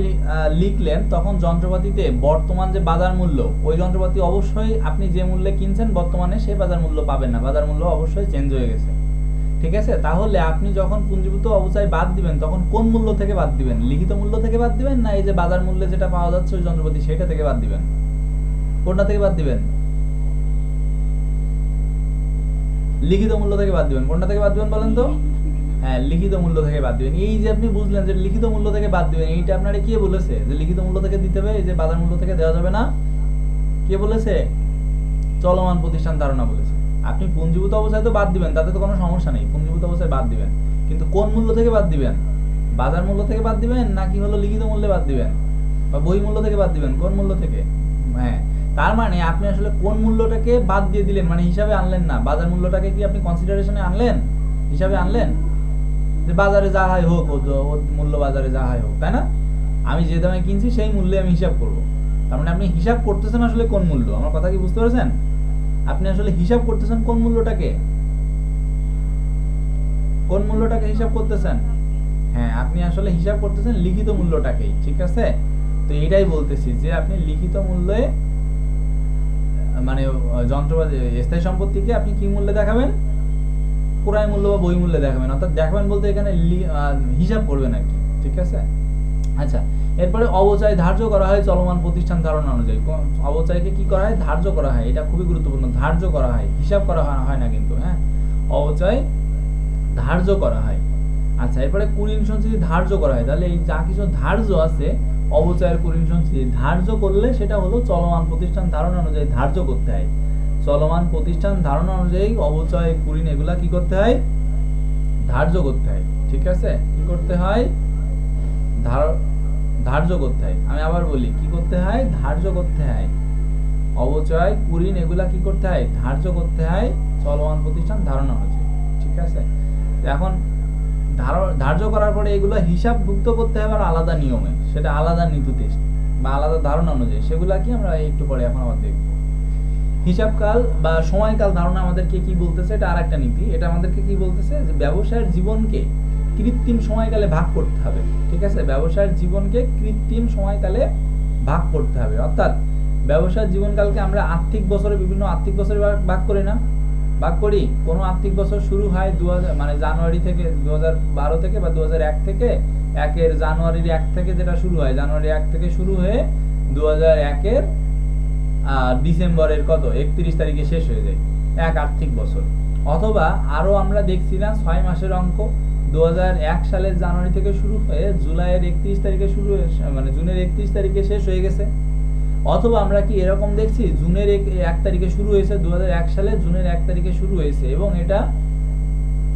লিখলেন, তখন যন্ত্রপাতিতে বর্তমান যে বাজার মূল্য, ওই যন্ত্রপাতি অবশ্যই আপনি যে মূল্যে কিনছেন বর্তমানে সেই বাজার মূল্য পাবেন না, বাজার মূল্য অবশ্যই চেঞ্জ হয়ে গেছে। ঠিক আছে, তাহলে আপনি যখন পুঞ্জীভূত অবস্থায় বাদ দিবেন, তখন কোন মূল্য থেকে বাদ দিবেন? লিখিত মূল্য থেকে বাদ দিবেন, না এই যে বাজার মূল্যে যেটা পাওয়া যাচ্ছে ওই যন্ত্রপাতি সেটা থেকে বাদ দিবেন? কোনটা থেকে বাদ দিবেন? লিখিত মূল্য থেকে বাদ দিবেন। কোনটা থেকে বাদ দিবেন বলেন তো? হ্যাঁ, লিখিত মূল্য থেকে বাদ দিবেন। এই যে আপনি বুঝলেন যে লিখিত মূল্য থেকে বাদ দিবেন, এইটা আপনারে কে বলেছে যে লিখিত মূল্য থেকে দিতে হবে, এই যে বাজার মূল্য থেকে দেওয়া যাবে না? কে বলেছে? চলমান প্রতিষ্ঠান ধারণা বলেছে। আপনি পুঞ্জীভূত অবস্থায় তো বাদ দিবেন, তাতে তো কোনো সমস্যা নেই, পুঞ্জীভূত অবস্থায় বাদ দিবেন, কিন্তু কোন মূল্য থেকে বাদ দিবেন? বাজার মূল্য থেকে বাদ দিবেন, নাকি হলো লিখিত মূল্যে বাদ দিবেন, বা বই মূল্য থেকে বাদ দিবেন? কোন মূল্য থেকে? হ্যাঁ, তার মানে আপনি আসলে কোন মূল্যটাকে বাদ দিয়ে দিলেন, মানে হিসাবে আনলেন না। বাজার মূল্যটাকে কি আপনি কনসিডারেশনে আনলেন, হিসাবে আনলেন? যে বাজারে যা হয় হোক, ওর মূল্য বাজারে যা হয় হোক, তাই না? আমি যে দামে কিনছি সেই মূল্যে আমি হিসাব করব। তার মানে আপনি হিসাব করতেছেন আসলে কোন মূল্য। আমার কথা কি বুঝতে পেরেছেন? আপনি আসলে হিসাব করতেছেন কোন মূল্যটাকে, কোন মূল্যটাকে হিসাব করতেছেন? হ্যাঁ, আপনি আসলে হিসাব করতেছেন লিখিত মূল্যটাকেই, ঠিক আছে? তো এটাই বলতেছি যে আপনি লিখিত মূল্যে, মানে যন্ত্রপাতি স্থায়ী সম্পত্তিকে আপনি কি মূল্যে দেখাবেন? ক্রয় মূল্য বা বই মূল্যে দেখাবেন। অর্থাৎ দেখাবেন বলতে এখানে হিসাব করবেন আর কি, ঠিক আছে? আচ্ছা, এরপরে অবচয় ধার্য করা হয় চলমান প্রতিষ্ঠান ধারণা অনুযায়ী। অবচয়কে কি করা হয়? ধার্য করা হয়। এটা খুবই গুরুত্বপূর্ণ, ধার্য করা হয়, হিসাব করা হয় না কিন্তু। হ্যাঁ, অবচয় ধার্য করা হয়। আচ্ছা, এরপরে কুলীন সঞ্চিতি ধার্য করা হয়। তাহলে এই যা কিছু ধার্য আছে, অবচয়ের কুলীন সঞ্চিতি ধার্য করলে সেটা হলো চলমান প্রতিষ্ঠান ধারণা অনুযায়ী ধার্য করতে হয়। চলমান প্রতিষ্ঠান ধারণা অনুযায়ী অবচয়, কুলীন এগুলা কি করতে হয়? ধার্য করতে হয়, ঠিক আছে? কি করতে হয়? ধার্য করতে হয়। আমি আবার বলি, কি করতে হয়? ধার্য করতে হয়। অবচয়, কুলীন এগুলা কি করতে হয়? ধার্য করতে হয় চলমান প্রতিষ্ঠান ধারণা অনুযায়ী, ঠিক আছে? এখন ধার্য করার পরে এগুলো হিসাবভুক্ত করতে হবে আর আলাদা নিয়মে, সেটা আলাদা নীতিতে বা আলাদা ধারণা অনুযায়ী। সেগুলা কি আমরা একটু পরে এখন আবার দেখব। হিসাবকাল বা সময়কাল ধারণা আমাদেরকে কি বলতেছে? এটা আর একটা নীতি। এটা আমাদেরকে কি বলতেছে? যে ব্যবসায়ের জীবনকে কৃত্রিম সময়কালে ভাগ করতে হবে, ঠিক আছে? ব্যবসায়ের জীবনকে কৃত্রিম সময়কালে ভাগ করতে হবে। অর্থাৎ ব্যবসায়ের জীবনকালকে আমরা আর্থিক বছরে, বিভিন্ন আর্থিক বছরে ভাগ করি না? ভাগ করি। কোনো আর্থিক বছর শুরু হয় 2000 মানে জানুয়ারি থেকে, 2012 থেকে বা 2001 থেকে, 1 জানুয়ারির 1 থেকে যেটা শুরু হয়, জানুয়ারি 1 থেকে শুরু হয়ে 2001 ডিসেম্বরের কত 31 তারিখে শেষ হয়ে যায়, এক আর্থিক বছর। অথবা আরো আমরা দেখছিলাম 6 মাসের অঙ্ক, 2001 সালের জানুয়ারি থেকে শুরু হয়ে জুলাইয়ের 31 তারিখে শুরু হয়ে, মানে জুনের 31 তারিখে শেষ হয়ে গেছে। অথবা আমরা কি এরকম দেখছি, জুনের 1 তারিখে শুরু হয়েছে, 2001 সালে জুনের 1 তারিখে শুরু হয়েছে এবং এটা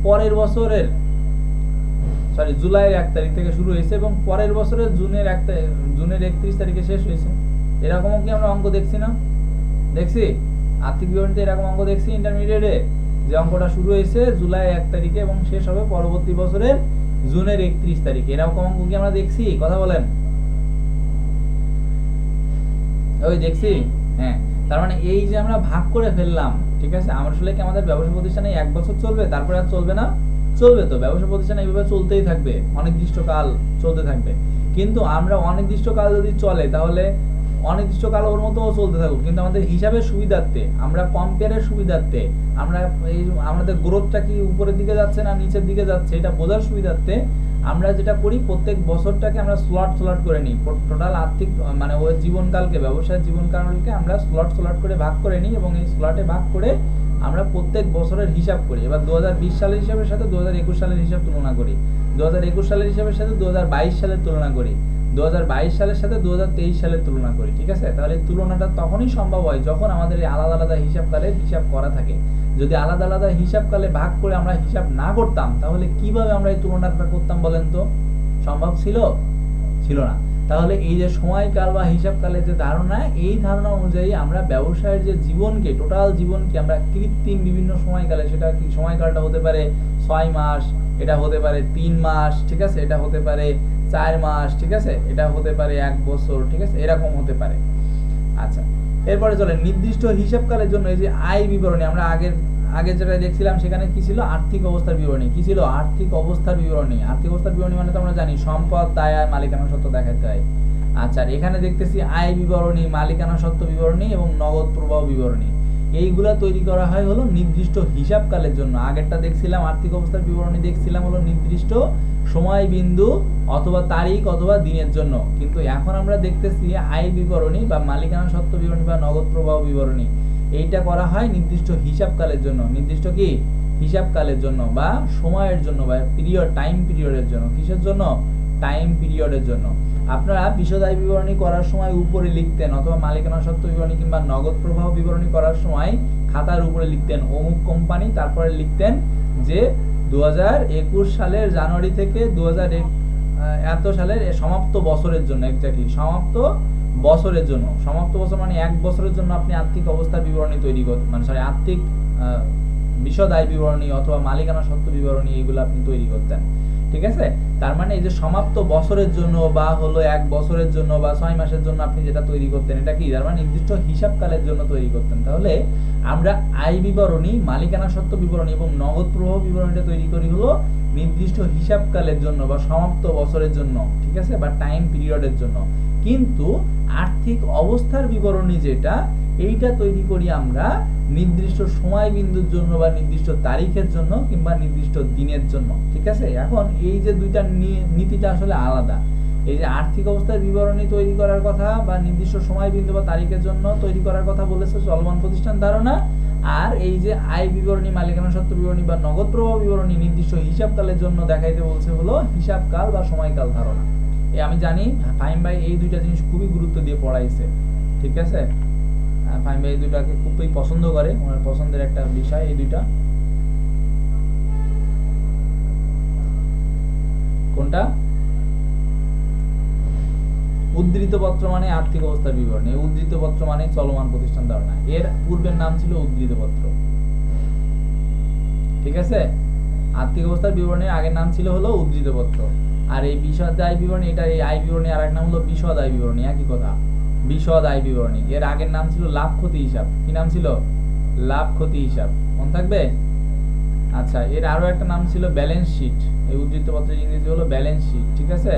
পরের বছরের জুলাইয়ের 1 তারিখ থেকে শুরু হয়েছে এবং পরের বছরের জুনের 31 তারিখে শেষ হয়েছে। এরকমও কি আমরা অঙ্ক দেখছি না? দেখছি আর্থিক বিবরণীতে এরকম অঙ্ক দেখছি ইন্টারমিডিয়েটে, যে অঙ্কটা শুরু হয়েছে জুলাই 1 তারিখে এবং শেষ হবে পরবর্তী বছরের জুনের 31 তারিখে। এরকম অঙ্ক কি আমরা দেখছি? কথা বলেন। ওই দেখছি। হ্যাঁ, তার মানে এই যে আমরা ভাগ করে ফেললাম, ঠিক আছে? আমরা আসলে কি আমাদের ব্যবসা প্রতিষ্ঠানে 1 বছর চলবে, তারপরে আর চলবে না? চলবে তো, ব্যবসা প্রতিষ্ঠান এইভাবে চলতেই থাকবে, অনির্দিষ্টকাল চলতে থাকবে। কিন্তু আমরা অনির্দিষ্টকাল যদি চলে, তাহলে অনির্দিষ্টকাল ওর মতো চলতে থাকুক, কিন্তু আমাদের হিসাবের সুবিধার্থে, আমরা কম্পেয়ারের সুবিধার্থে, আমরা এই আমাদের গ্রোথটা কি উপরের দিকে যাচ্ছে না নিচের দিকে যাচ্ছে এটা বোঝার সুবিধার্থে আমরা যেটা করি, প্রত্যেক বছরটাকে আমরা স্লট করে নিই। টোটাল আর্থিক মানে ওই জীবনকালকে, ব্যবসায়ের জীবনকালকে আমরা স্লট করে ভাগ করে নিই এবং এই স্লটে ভাগ করে আমরা প্রত্যেক বছরের হিসাব করি। এবার 2020 সালের হিসাবের সাথে 2021 সালের হিসাব তুলনা করি, 2021 সালের হিসাবের সাথে 2022 সালের তুলনা করি, 2022 সালের সাথে 2023 সালের তুলনা করি, ঠিক আছে? তাহলে তুলনাটা তখনই সম্ভব হয় যখন আমাদের এই আলাদা আলাদা হিসাবকালে হিসাব করা থাকে। যদি আলাদা আলাদা হিসাবকালে ভাগ করে আমরা হিসাব না করতাম, তাহলে কিভাবে আমরা এই তুলনাটা করতাম বলেন তো? সম্ভব ছিল? ছিল না। তাহলে এই যে সময়কাল বা হিসাবকালের যে ধারণা, এই ধারণা অনুযায়ী আমরা ব্যবসায়ের যে জীবনকে, টোটাল জীবনকে আমরা কৃত্রিম বিভিন্ন সময়কালে, সেটা কি সময়কালটা হতে পারে 6 মাস, এটা হতে পারে 3 মাস, ঠিক আছে, এটা হতে পারে 4 মাস, ঠিক আছে, এটা হতে পারে 1 বছর, ঠিক আছে, এরকম হতে পারে। আচ্ছা, এরপরে চলে নির্দিষ্ট হিসাবকালের জন্য এই যে আয় বিবরণী, আমরা আগে যেটা দেখছিলাম সেখানে কি ছিল, আর্থিক অবস্থার বিবরণী। কি ছিল? আর্থিক অবস্থার বিবরণী। আর্থিক অবস্থার বিবরণী মানে তো আমরা জানি সম্পদ, দায়, আয়, মালিকানা সত্ত্ব দেখাতে হয়। আচ্ছা, এখানে দেখতেছি আয় বিবরণী, মালিকানা সত্ত্ব বিবরণী এবং নগদ প্রবাহ বিবরণী। এইগুলা তৈরি করা হয় হলো নির্দিষ্ট হিসাবকালের জন্য। আগেরটা দেখছিলাম আর্থিক অবস্থার বিবরণী, দেখছিলাম হলো নির্দিষ্ট সময় বিন্দু অথবা তারিখ অথবা দিনের জন্য। কিন্তু এখন আমরা দেখতেছি আয় বিবরণী বা মালিকানা সত্ত্ব বিবরণী বা নগদ প্রবাহ বিবরণী, এইটা করা হয় নির্দিষ্ট হিসাবকালের জন্য। নির্দিষ্ট কি? হিসাবকালের জন্য বা সময়ের জন্য বা পিরিয়ড, টাইম পিরিয়ডের জন্য। কিসের জন্য? টাইম পিরিয়ডের জন্য। আপনারা বিশদ আয় বিবরণী করার সময় উপরে লিখতেন, অথবা মালিকানা সত্ত্ব বিবরণী কিংবা নগদ প্রবাহ বিবরণী করার সময় খাতার উপরে লিখতেন অমুক কোম্পানি, তারপরে লিখতেন যে 2021 সালের জানুয়ারি থেকে 2001 এত সালের সমাপ্ত বছরের জন্য, এক্স্যাক্টলি সমাপ্ত বছরের জন্য। সমাপ্ত বছর মানে 1 বছরের জন্য আপনি আর্থিক অবস্থার বিবরণী তৈরি করতেন, মানে সরি আর্থিক বিশদ আয় বিবরণী অথবা মালিকানা সত্ত্ব বিবরণী, এইগুলো আপনি তৈরি করতেন। ঠিক আছে? তার মানে এই যে সমাপ্ত বছরের জন্য বা হলো 1 বছরের জন্য বা 6 মাসের জন্য আপনি যেটা তৈরি করতেন, এটা কি? তার মানে নির্দিষ্ট হিসাবকালের জন্য তৈরি করতেন। তাহলে আমরা আয় বিবরণী, মালিকানা সত্ত্ব বিবরণী এবং নগদ প্রবাহ বিবরণীটা তৈরি করি হলো নির্দিষ্ট হিসাবকালের জন্য বা সমাপ্ত বছরের জন্য, ঠিক আছে, বা টাইম পিরিয়ডের জন্য। কিন্তু আর্থিক অবস্থার বিবরণী যেটা, এইটা তৈরি করি আমরা নির্দিষ্ট সময় বিন্দুর জন্য বা নির্দিষ্ট তারিখের জন্য কিংবা নির্দিষ্ট দিনের জন্য। ঠিক আছে? এখন এই যে দুইটা নীতিটা আসলে আলাদা। এই যে আর্থিক অবস্থার বিবরণী তৈরি করার কথা বা নির্দিষ্ট সময় বিন্দু বা তারিখের জন্য তৈরি করার কথা বলেছে চলমান প্রতিষ্ঠান ধারণা, আর এই যে আয় বিবরণী, মালিকানা সত্ত্ব বিবরণী বা নগদ প্রবাহ বিবরণী নির্দিষ্ট হিসাবকালের জন্য দেখাইতে বলছে হলো হিসাবকাল বা সময়কাল ধারণা। আমি জানি ফাহিম ভাই এই দুইটা জিনিস খুবই গুরুত্ব দিয়ে পড়াইছে। ঠিক আছে? ফাহিম ভাই এই দুইটাকে খুবই পছন্দ করে, ওনার পছন্দের একটা বিষয় এই দুইটা। কোনটা? উদ্ধৃত পত্র মানে আর্থিক অবস্থার বিবরণী, উদ্ধৃত পত্র মানে চলমান প্রতিষ্ঠান ধারণা। এর পূর্বের নাম ছিল উদ্ধৃত পত্র। ঠিক আছে? আর্থিক অবস্থার বিবরণীর আগের নাম ছিল হলো উদ্ধৃত পত্র। আর এই বিশদ আয় বিবরণী, এটা এই আয় বিবরণী আর এক নাম হলো বিশদ আয় বিবরণী, একই কথা, বিশদ আয় বিবরণী। এর আগের নাম ছিল লাভ ক্ষতি হিসাব। কি নাম ছিল? লাভ ক্ষতি হিসাব। মনে থাকবে? আচ্ছা, এর আরো একটা নাম ছিল ব্যালেন্স শিট। এই উদ্ধৃত পত্রের ইংরেজি হলো ব্যালেন্স শিট। ঠিক আছে?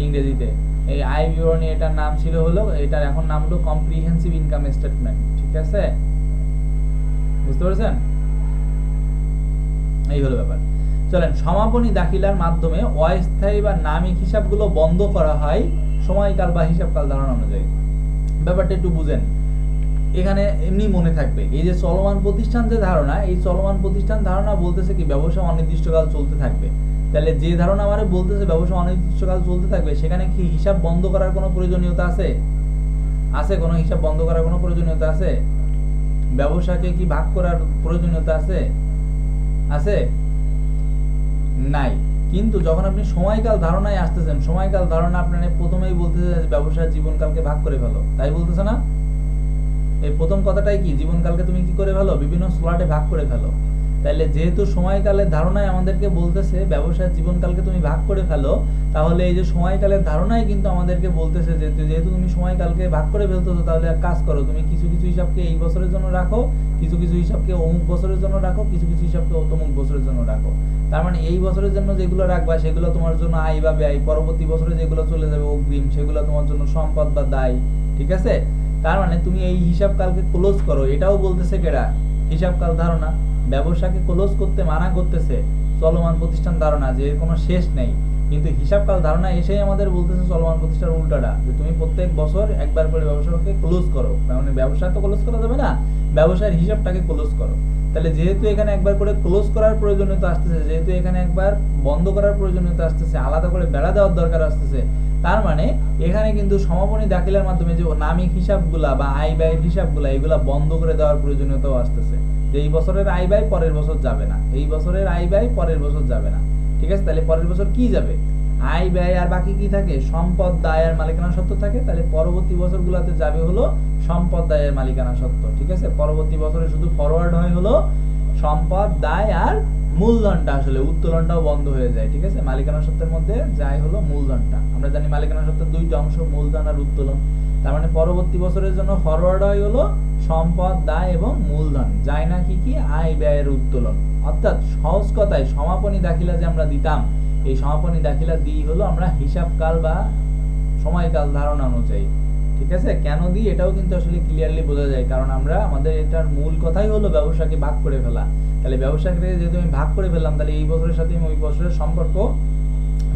ইংরেজিতে এই আয় বিবরণী, এটার নাম ছিল হলো, এটার এখন নাম হলো কম্প্রিহেনসিভ ইনকাম স্টেটমেন্ট। ঠিক আছে? বুঝতে পারছেন? এই হলো ব্যাপার। চলেন, সমাপনী দাখিলার মাধ্যমে অস্থায়ী বা নামিক হিসাবগুলো বন্ধ করা হয় সময়কাল বা হিসাবকাল ধারণা অনুযায়ী। ব্যাপারটা একটু বুঝেন, এখানে এমনি মনে থাকবে। এই যে চলমান প্রতিষ্ঠান যে ধারণা, এই চলমান প্রতিষ্ঠান ধারণা বলতেছে কি ব্যবসা অনির্দিষ্টকাল চলতে থাকবে। তাহলে যে ধারণা আমারে বলতেছে ব্যবসা অনির্দিষ্টকাল চলতে থাকবে, সেখানে কি হিসাব বন্ধ করার কোনো প্রয়োজনীয়তা আছে? আছে? কোনো হিসাব বন্ধ করার কোনো প্রয়োজনীয়তা আছে? ব্যবসাকে কি ভাগ করার প্রয়োজনীয়তা আছে? আছে? নাই। কিন্তু যখন আপনি সময়কাল ধারণায় আসতেছেন, সময়কাল ধারণা আপনার প্রথমেই বলতেছে যে ব্যবসার জীবনকালকে ভাগ করে ফেলো, তাই বলতেছে না? এই প্রথম কথাটাই কি, জীবনকালকে তুমি কি করে ফেলো? বিভিন্ন স্লটে ভাগ করে ফেলো। তাহলে যেহেতু সময়কালের ধারণায় আমাদেরকে বলতেছে ব্যবসার জীবনকালকে তুমি ভাগ করে ফেলো, তাহলে এই যে সময়কালের ধারণায় কিন্তু আমাদেরকে বলতেছে যে যেহেতু তুমি সময়কালকে ভাগ করে ফেলতেছো, তাহলে এক কাজ করো, তুমি কিছু কিছু হিসাবকে এই বছরের জন্য রাখো, কিছু কিছু হিসাবকে অমুক বছরের জন্য রাখো, কিছু কিছু হিসাবকে তমুক বছরের জন্য রাখো। তার মানে এই বছরের জন্য যেগুলো রাখবা সেগুলো তোমার জন্য আয় বা ব্যয়, পরবর্তী বছরে যেগুলো চলে যাবে অগ্রিম, সেগুলো তোমার জন্য সম্পদ বা দায়। ঠিক আছে? তার মানে তুমি এই হিসাবকালকে ক্লোজ করো, এটাও বলতেছে কেডা? হিসাবকাল ধারণা। ব্যবসাকে ক্লোজ করতে মানা করতেছে চলমান প্রতিষ্ঠান ধারণা, যে এর কোনো শেষ নেই। কিন্তু হিসাবকাল ধারণা এসেই আমাদের বলতেছে চলমান প্রতিষ্ঠান উল্টাটা, যে তুমি প্রত্যেক বছর একবার করে ব্যবসাকে ক্লোজ করো। মানে ব্যবসা তো ক্লোজ করা যাবে না, ব্যবসার হিসাবটাকে ক্লোজ করো। তাহলে যেহেতু এখানে একবার করে ক্লোজ করার প্রয়োজনীয়তা আসতেছে, যেহেতু এখানে একবার বন্ধ করার প্রয়োজনীয়তা আসতেছে, আলাদা করে বেড়া দেওয়ার দরকার আসতেছে, তার মানে এখানে কিন্তু সমাপনী দাখিলার মাধ্যমে যে নামিক হিসাবগুলা বা আয় ব্যয়ের হিসাবগুলা, এগুলা বন্ধ করে দেওয়ার প্রয়োজনীয়তাও আসতেছে। যে এই বছরের আয় ব্যয় পরের বছর যাবে না, এই বছরের আয় ব্যয় পরের বছর যাবে না। ঠিক আছে? তাহলে পরের বছর কি যাবে? আয় ব্যয় আর বাকি কি থাকে, সম্পদ দায় আর মালিকানা সত্ত্ব থাকে, তাহলে পরবর্তী বছরগুলোতে যাবে হলো সম্পদ দায় আর মালিকানা সত্ত্ব। ঠিক আছে, পরবর্তী বছরে শুধু ফরওয়ার্ড হয় হলো সম্পদ দায় আর মূলধনটা, আসলে উত্তোলনটাও বন্ধ হয়ে যায়। ঠিক আছে, মালিকানা সত্ত্বের মধ্যে যায় হলো মূলধনটা। আমরা জানি মালিকানা সত্ত্বের দুইটা অংশ, মূলধন আর উত্তোলন। তার মানে পরবর্তী বছরের জন্য ফরওয়ার্ড হয় হলো সম্পদ দায় এবং মূলধন, যায় না কি কি, আয় ব্যয়ের উত্তোলন। অর্থাৎ সহজ কথায় সমাপনী দাখিলা যে আমরা দিতাম, এই সমাপনী দাখিলা দিই হলো আমরা হিসাবকাল বা সময়কাল ধারণা অনুযায়ী। ঠিক আছে, কেন দিই এটাও কিন্তু আসলে ক্লিয়ারলি বোঝা যায়, কারণ আমরা আমাদের এটার মূল কথাই হলো ব্যবসাকে ভাগ করে ফেলা। তাহলে ব্যবসাকে যেহেতু আমি ভাগ করে ফেললাম, তাহলে এই বছরের সাথে আমি ওই বছরের সম্পর্ক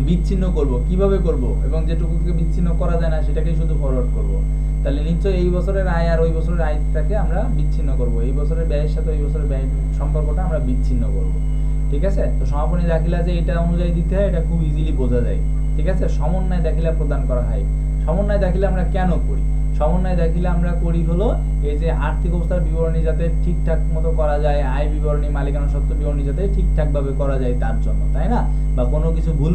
বিচ্ছিন্ন করব, কিভাবে করব, এবং যেটুকুকে বিচ্ছিন্ন করা যায় না সেটাকেই শুধু ফরওয়ার্ড করব। তাহলে নিশ্চয়ই এই বছরের আয় আর ওই বছরের আয়টাকে আমরা বিচ্ছিন্ন করব, এই বছরের ব্যয়ের সাথে ওই বছরের ব্যয় সম্পর্কটা আমরা বিচ্ছিন্ন করব। ঠিক আছে, তো সমাপনী দাখিলা যে এটা অনুযায়ী দিতে হয় এটা খুব ইজিলি বোঝা যায়। ঠিক আছে, সমন্বয় দাখিলা প্রদান করা হয়। সমন্বয় দাখিলা আমরা কেন করি, সমন্বয় দাখিলা আমরা করি হলো এই যে আর্থিক অবস্থার বিবরণী যাতে ঠিকঠাক মতো করা যায়, আয় বিবরণী মালিকানা সত্ত্ব বিবরণী যাতে ঠিকঠাক ভাবে করা যায় তার জন্য, তাই না? বা কোনো কিছু ভুল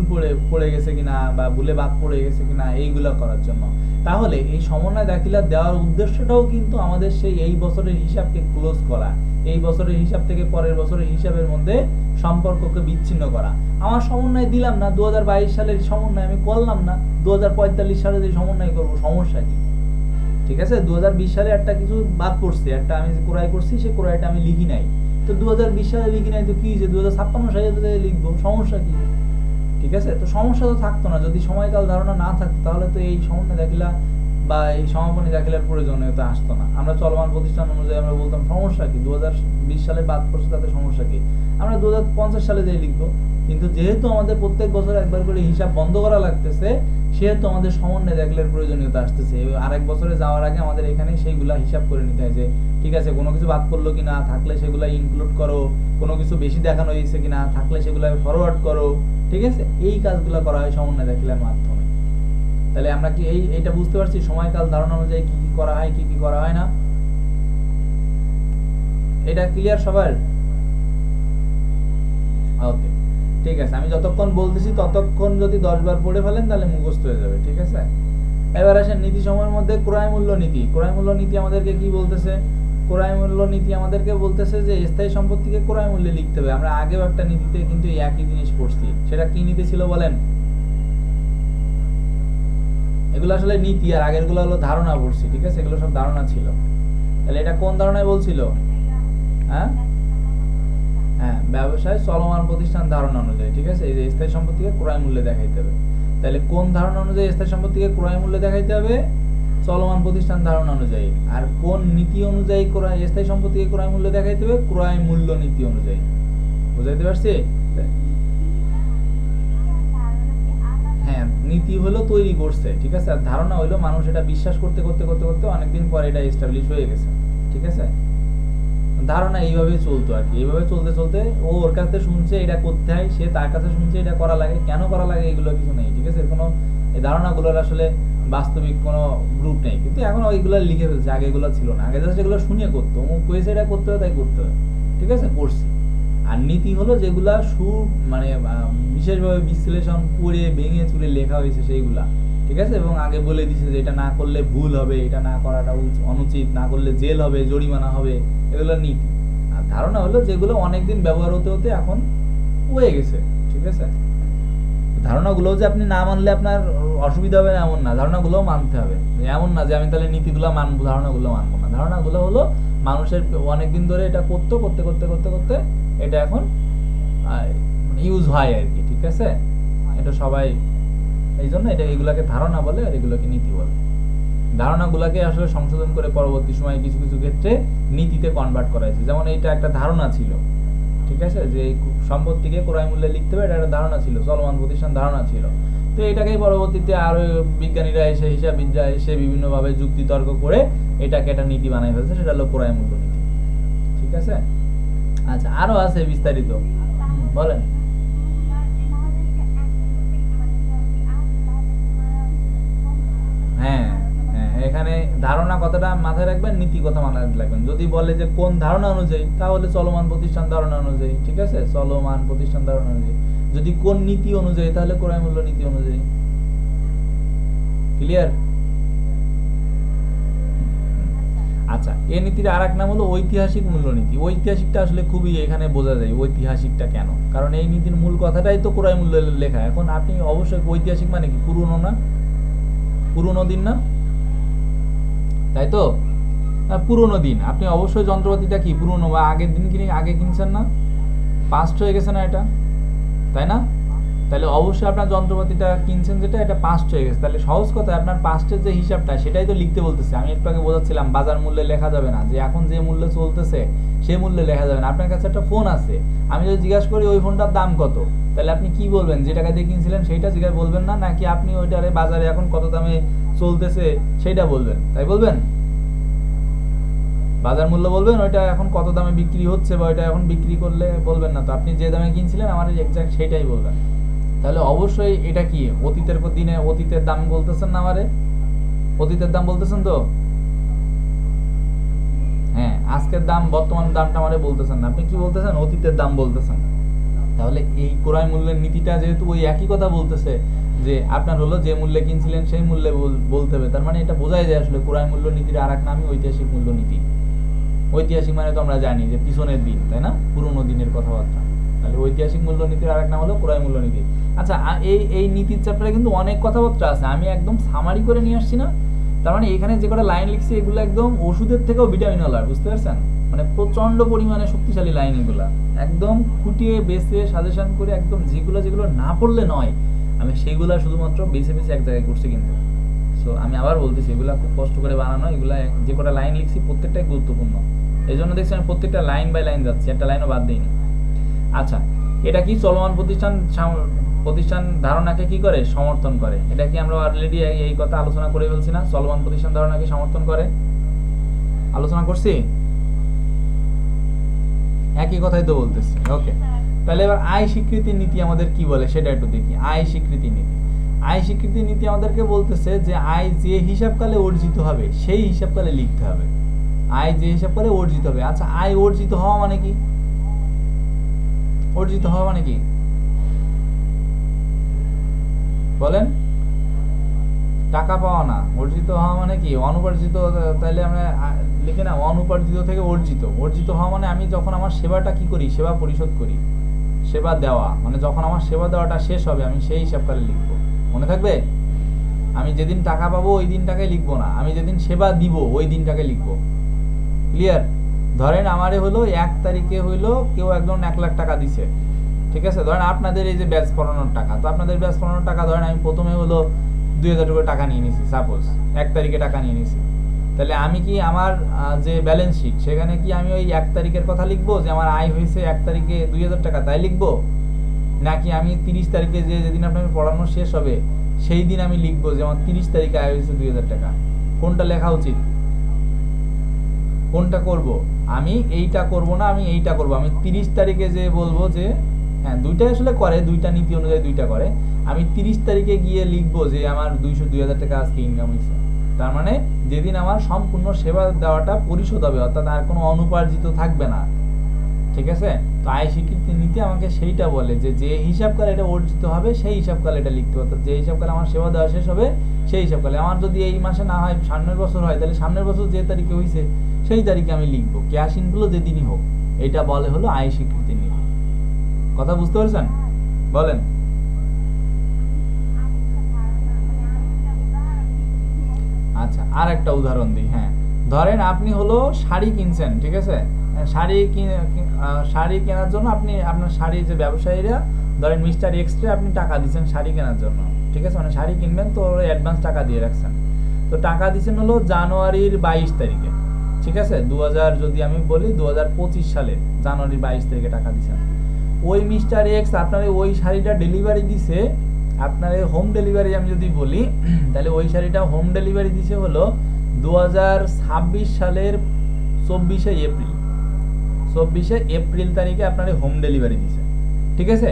পড়ে গেছে কিনা বা ভুলে বাদ পড়ে গেছে কিনা এইগুলো করার জন্য। তাহলে এই সমন্বয় দাখিলা দেওয়ার উদ্দেশ্যটাও কিন্তু আমাদের সেই এই বছরের হিসাবকে ক্লোজ করা, এই বছরের হিসাব থেকে পরের বছরের হিসাবের মধ্যে সম্পর্ককে বিচ্ছিন্ন করা। আমার সমন্বয় দিলাম না, 2022 সালের সমন্বয় আমি করলাম না, 2045 সালে যে সমন্বয় করবো, সমস্যা কি? ঠিক আছে, 2020 সালে একটা কিছু বাদ পড়ছে, একটা আমি যে ক্রয় করছি সেই ক্রয়টা আমি লিখি নাই, তো 2020 সালে লিখি নাই, তো কি হয়েছে, 2056 সালে লিখবো, সমস্যা কি? ঠিক আছে, তো সমস্যা তো থাকতো না যদি সময়কাল ধারণা না থাকতো, তাহলে তো এই সমন্বয় দাখিলা বা এই সমাপনী দাখিলার প্রয়োজনীয়তা আসতো না। আমরা চলমান প্রতিষ্ঠান অনুযায়ী আমরা বলতাম সমস্যা কি, 2020 সালে বাদ পড়ছে তাতে সমস্যা কি, আমরা 2050 সালে যাই লিখবো। কিন্তু যেহেতু আমাদের প্রত্যেক বছর একবার করে হিসাব বন্ধ করা লাগতেছে, সেহেতু আমাদের সমন্বয় দাখিলার প্রয়োজনীয়তা আসতেছে। আরেক বছরে যাওয়ার আগে আমাদের এখানে সেইগুলা হিসাব করে নিতে হয় যে ঠিক আছে কোনো কিছু বাদ পড়লো কিনা, থাকলে সেগুলা ইনক্লুড করো, কোনো কিছু বেশি দেখানো হয়েছে কিনা, থাকলে সেগুলা ফরওয়ার্ড করো। ঠিক আছে, এই কাজগুলো করা হয় সমন্বয় দাখিলার মাধ্যমে। তাহলে আমরা কি এইটা বুঝতে পারছি সময়কাল ধারণা অনুযায়ী কি কি করা হয়, কি কি করা হয় না? এটা ক্লিয়ার সবার? ওকে, ঠিক আছে, আমি যতক্ষণ বলতেছি ততক্ষণ যদি 10 বার পড়ে ফেলেন তাহলে মুখস্থ হয়ে যাবে। ঠিক আছে, এবার আসেন নীতি সময়ের মধ্যে ক্রয় মূল্য নীতি। ক্রয় মূল্য নীতি আমাদেরকে কি বলতেছে? ক্রয় মূল্য নীতি আমাদেরকে বলতেছে যে স্থায়ী সম্পত্তিকে ক্রয় মূল্যে লিখতে হবে। আমরা আগেও একটা নীতিতে কিন্তু একই জিনিস পড়ছি, সেটা কি নীতি ছিল বলেন? এগুলো আসলে নীতি আর আগের গুলো হলো ধারণা পড়ছি। ঠিক আছে, এগুলো সব ধারণা ছিল। তাহলে এটা কোন ধারণায় বলছিল? হ্যাঁ হ্যাঁ, ব্যবসায় চলমান প্রতিষ্ঠান ধারণা অনুযায়ী। ঠিক আছে, এই যে স্থায়ী সম্পত্তিকে ক্রয় মূল্যে দেখাইতে হবে। তাহলে কোন ধারণা অনুযায়ী স্থায়ী সম্পত্তিকে ক্রয় মূল্যে দেখাইতে হবে? চলমান প্রতিষ্ঠান ধারণা অনুযায়ী। আর কোন নীতি অনুযায়ী স্থায়ী সম্পত্তিকে ক্রয় মূল্যে দেখাইতে হবে? ক্রয় মূল্য নীতি অনুযায়ী। বুঝাইতে পারছি? হ্যাঁ, নীতি হলো তৈরি করছে, ঠিক আছে, আর ধারণা হলো মানুষ এটা বিশ্বাস করতে করতে করতে করতে অনেকদিন পরে এটা এস্টাবলিশ হয়ে গেছে। ঠিক আছে, ধারণা এইভাবে চলতো আর কি, এইভাবে চলতে চলতে ও ওর কাছে শুনছে এটা করতে হয়, সে তার কাছে শুনছে এটা করা লাগে, কেন করা লাগে এগুলো কিছু নেই। ঠিক আছে, কোনো এই ধারণাগুলোর আসলে বাস্তবিক কোনো গ্রুপ নেই, কিন্তু এখন ওইগুলো লিখে ফেলছে, আগে এগুলো ছিল না। আগে জাস্ট এগুলো শুনিয়ে করতো, অমুক কয়েছে এটা করতে হবে তাই করতে হবে। ঠিক আছে, করছি। আর নীতি হলো যেগুলা মানে বিশেষভাবে বিশ্লেষণ করে ভেঙে চুরে লেখা হয়েছে সেইগুলা। ঠিক আছে, এবং আগে বলে দিছে যে এটা না করলে ভুল হবে, এটা না করাটা অনুচিত, না করলে জেল হবে, জরিমানা হবে, এগুলো নীতি। আর ধারণা হলো যেগুলো অনেকদিন ব্যবহার হতে হতে এখন হয়ে গেছে। ঠিক আছে, ধারণাগুলো যে আপনি না মানলে আপনার অসুবিধা হবে না এমন না, ধারণাগুলোও মানতে হবে। এমন না যে আমি তাহলে নীতিগুলো মানবো, ধারণাগুলো মানবো না। ধারণাগুলো হলো মানুষের অনেকদিন ধরে এটা করতে করতে করতে করতে করতে এটা এখন ইউজ হয় আর কি। ঠিক আছে, এটা সবাই এই জন্য এগুলাকে ধারণা বলে আর এগুলোকে নীতি বলে। ধারণাগুলোকে আসলে সংশোধন করে পরবর্তী সময়ে কিছু কিছু ক্ষেত্রে নীতিতে কনভার্ট করা হয়েছে। যেমন এইটা একটা ধারণা ছিল, ঠিক আছে, যে এই সম্পত্তিকে ক্রয় মূল্যে লিখতে হবে, এটা একটা ধারণা ছিল, চলমান প্রতিষ্ঠান ধারণা ছিল। তো এটাকেই পরবর্তীতে আরো বিজ্ঞানীরা এসে, হিসাববিদরা এসে বিভিন্নভাবে যুক্তি তর্ক করে এটাকে একটা নীতি বানাই ফেলছে, সেটা হলো ক্রয় মূল্য নীতি। ঠিক আছে, আচ্ছা, আরো আছে বিস্তারিত, বলেন। হ্যাঁ হ্যাঁ, এখানে ধারণা কথাটা মাথায় রাখবেন, নীতি কথা মাথায় রাখবেন। যদি বলে যে কোন ধারণা অনুযায়ী, তাহলে চলমান প্রতিষ্ঠান ধারণা অনুযায়ী। ঠিক আছে, চলমান প্রতিষ্ঠান ধারণা অনুযায়ী। যদি কোন নীতি অনুযায়ী, তাহলে ক্রয় মূল্য নীতি অনুযায়ী। ক্লিয়ার? আচ্ছা, এই নীতির আরেক নাম হলো ঐতিহাসিক মূল্যনীতি। ঐতিহাসিকটা আসলে খুবই এখানে বোঝা যায় ঐতিহাসিকটা কেন, কারণ এই নীতির মূল কথাটাই তো ক্রয় মূল্য লেখা। এখন আপনি অবশ্যই ঐতিহাসিক মানে কি পুরনো না, পুরনো দিন না, তাই তো? পুরনো দিন, আপনি অবশ্যই যন্ত্রপাতিটা কি পুরনো বা আগের দিন কিনে আগে কিনছেন না, পাস্ট হয়ে গেছে না এটা, তাই না? তাহলে অবশ্যই আপনার যন্ত্রপাতিটা কিনছেন যেটা, এটা পাস্ট হয়ে গেছে। তাহলে সহজ কথা, আপনার পাস্টের যে হিসাবটা সেটাই তো লিখতে বলতেছে। আমি একটু আগে বোঝাচ্ছিলাম বাজার মূল্যে লেখা যাবে না, যে এখন যে মূল্যে চলতেছে সেই মূল্যে লেখা যাবে না। আপনার কাছে একটা ফোন আছে, আমি যদি জিজ্ঞাসা করি ওই ফোনটার দাম কত, তাহলে আপনি কি বলবেন? যে টাকা দিয়ে কিনছিলেন সেইটা জিজ্ঞাসা বলবেন না, নাকি আপনি ওইটারে বাজারে এখন কত দামে চলতেছে সেইটা বলবেন? তাই বলবেন, বাজার মূল্য বলবেন, ওইটা এখন কত দামে বিক্রি হচ্ছে বা ওইটা এখন বিক্রি করলে বলবেন না তো। আপনি যে দামে কিনছিলেন আমার এক্সাক্ট সেইটাই বলবেন। তাহলে অবশ্যই এটা কি অতীতের দিনে অতীতের দাম বলতেছেন না আমারে? অতীতের দাম বলতেছেন তো? হ্যাঁ, আজকের দাম বর্তমান দামটা আমারে বলতেছেন না, আপনি কি বলতেছেন? অতীতের দাম বলতেছেন। তাহলে এই ক্রয় মূল্যের নীতিটা যেহেতু ওই একই কথা বলতেছে, যে আপনার হলো যে মূল্যে কিনছিলেন সেই মূল্যে বলতে হবে, তার মানে এটা বোঝাই যায় আসলে ক্রয় মূল্য নীতির আরেক নামই ঐতিহাসিক মূল্য নীতি। ঐতিহাসিক মানে তো আমরা জানি যে পিছনের দিন, তাই না, পুরনো দিনের কথাবার্তা। তাহলে ঐতিহাসিক মূল্যনীতির আরেক নাম হলো ক্রয় মূল্যনীতি। আচ্ছা, এই নীতির চ্যাপ্টারে কিন্তু অনেক কথাবার্তা আছে, আমি একদম সামারি করে নিয়ে আসছি না। তার মানে এখানে যে কটা লাইন লিখছি এগুলো একদম ওষুধের থেকেও ভিটামিন ওয়ালা, বুঝতে পারছেন? মানে প্রচন্ড পরিমাণে শক্তিশালী লাইন এগুলা, একদম খুঁটিয়ে বেছে সাজেশন করে একদম যেগুলো না পড়লে নয়, আমি সেগুলা শুধুমাত্র বেছে এক জায়গায় করছি কিন্তু। সো আমি আবার বলতেছি, এগুলা খুব কষ্ট করে বানানো, এগুলা যে কটা লাইন লিখছি প্রত্যেকটাই গুরুত্বপূর্ণ। এই জন্য দেখছি আমি প্রত্যেকটা লাইন বাই লাইন যাচ্ছি, একটা লাইনও বাদ দিইনি। আচ্ছা, এটা কি চলমান প্রতিষ্ঠান ধারণাকে কি করে? সমর্থন করে। এটা কি আমরা অলরেডি এই কথা আলোচনা করে ফেলছি না? চলমান প্রতিষ্ঠান ধারণাকে সমর্থন করে, আলোচনা করছি, একই কথাই তো বলতেছি। ওকে, তাহলে এবার আয় স্বীকৃতি নীতি আমাদের কি বলে সেটা একটু দেখি। আয় স্বীকৃতি নীতি, আয় স্বীকৃতি নীতি আমাদেরকে বলতেছে যে আয় যে হিসাবকালে অর্জিত হবে সেই হিসাবকালে লিখতে হবে। আয় যে হিসাবকালে অর্জিত হবে। আচ্ছা, আয় অর্জিত হওয়া মানে কি? অর্জিত হওয়া মানে কি বলেন? টাকা পাওয়া না। অর্জিত হওয়া মানে কি? অনুপার্জিত। তাহলে আমরা লিখে না, অনুপার্জিত থেকে অর্জিত। অর্জিত হওয়া মানে আমি যখন আমার সেবাটা কি করি, সেবা পরিশোধ করি, সেবা দেওয়া মানে যখন আমার সেবা দেওয়াটা শেষ হবে আমি সেই হিসাবকালে লিখবো। মনে থাকবে? আমি যেদিন টাকা পাবো ওই দিনটাকে লিখবো না, আমি যেদিন সেবা দিব ওই দিনটাকে লিখবো। ক্লিয়ার? ধরেন আমারে হলো 1 তারিখে হইলো কেউ একজন 1 লাখ টাকা দিছে, ঠিক আছে? ধরেন আপনাদের এই যে ব্যাচ পড়ানোর টাকা, তো আপনাদের ব্যাচ পড়ানোর টাকা ধরেন আমি প্রথমে হলো 2000 করে টাকা নিয়ে নিছি, সাপোজ 1 তারিখে টাকা নিয়ে নিছি। তাহলে আমি কি আমার যে ব্যালেন্স শিট সেখানে কি আমি ওই 1 তারিখের কথা লিখবো যে আমার আয় হয়েছে 1 তারিখে 2000 টাকা, তাই লিখবো? নাকি আমি 30 তারিখে যেদিন আপনার পড়ানো শেষ হবে সেই দিন আমি লিখবো যে আমার 30 তারিখে আয় হয়েছে 2000 টাকা? কোনটা লেখা উচিত? কোনটা করব? আমি এইটা করব না, আমি এইটা করব। আমি 30 তারিখে যে বলবো যে হ্যাঁ, দুইটাই আসলে করে, দুইটা নীতি অনুযায়ী দুইটা করে। আমি 30 তারিখে গিয়ে লিখবো যে আমার 2000 টাকা আজকে ইনকাম হয়েছে। তার মানে যেদিন আমার সম্পূর্ণ সেবা দেওয়াটা পরিশোধ হবে, অর্থাৎ আর কোনো অনুপার্জিত থাকবে না, ঠিক আছে? তো আয় স্বীকৃতি নীতি আমাকে সেইটা বলে যে যে হিসাবকালে এটা অর্জিত হবে সেই হিসাবকালে এটা লিখতে হবে, অর্থাৎ যে হিসাবকালে আমার সেবা দেওয়া শেষ হবে সেই হিসাবকালে। আমার যদি এই মাসে না হয়, সামনের বছর হয়, তাহলে সামনের বছর যে তারিখে হয়েছে সেই তারিখে আমি লিখবো, ক্যাশ ইনফ্লো যেদিনই হোক। এটা বলে হলো আয় স্বীকৃতি নীতি। কথা বুঝতে পারছেন? বলেন। আচ্ছা, আর একটা উদাহরণ দিই। হ্যাঁ, ধরেন আপনি হলো শাড়ি কিনছেন, ঠিক আছে? শাড়ি কেনার জন্য আপনি আপনার শাড়ি যে ব্যবসায়ীরা ধরেন মিস্টার এক্সট্রা আপনি টাকা দিচ্ছেন শাড়ি কেনার জন্য, ঠিক আছে? মানে শাড়ি কিনবেন তো অ্যাডভান্স টাকা দিয়ে রাখছেন। তো টাকা দিচ্ছেন হলো জানুয়ারির 22 তারিখে, ঠিক আছে? 2000 যদি আমি বলি 2025 সালে জানুয়ারির 22 তারিখে টাকা দিচ্ছেন। ওই মিস্টার এক্স আপনার ওই শাড়িটা ডেলিভারি দিছে, আপনার হোম ডেলিভারি আমি যদি বলি, তাহলে ওই শাড়িটা হোম ডেলিভারি দিছে হলো 2026 সালের 24শে এপ্রিল। 24শে এপ্রিল তারিখে আপনার হোম ডেলিভারি দিছে, ঠিক আছে?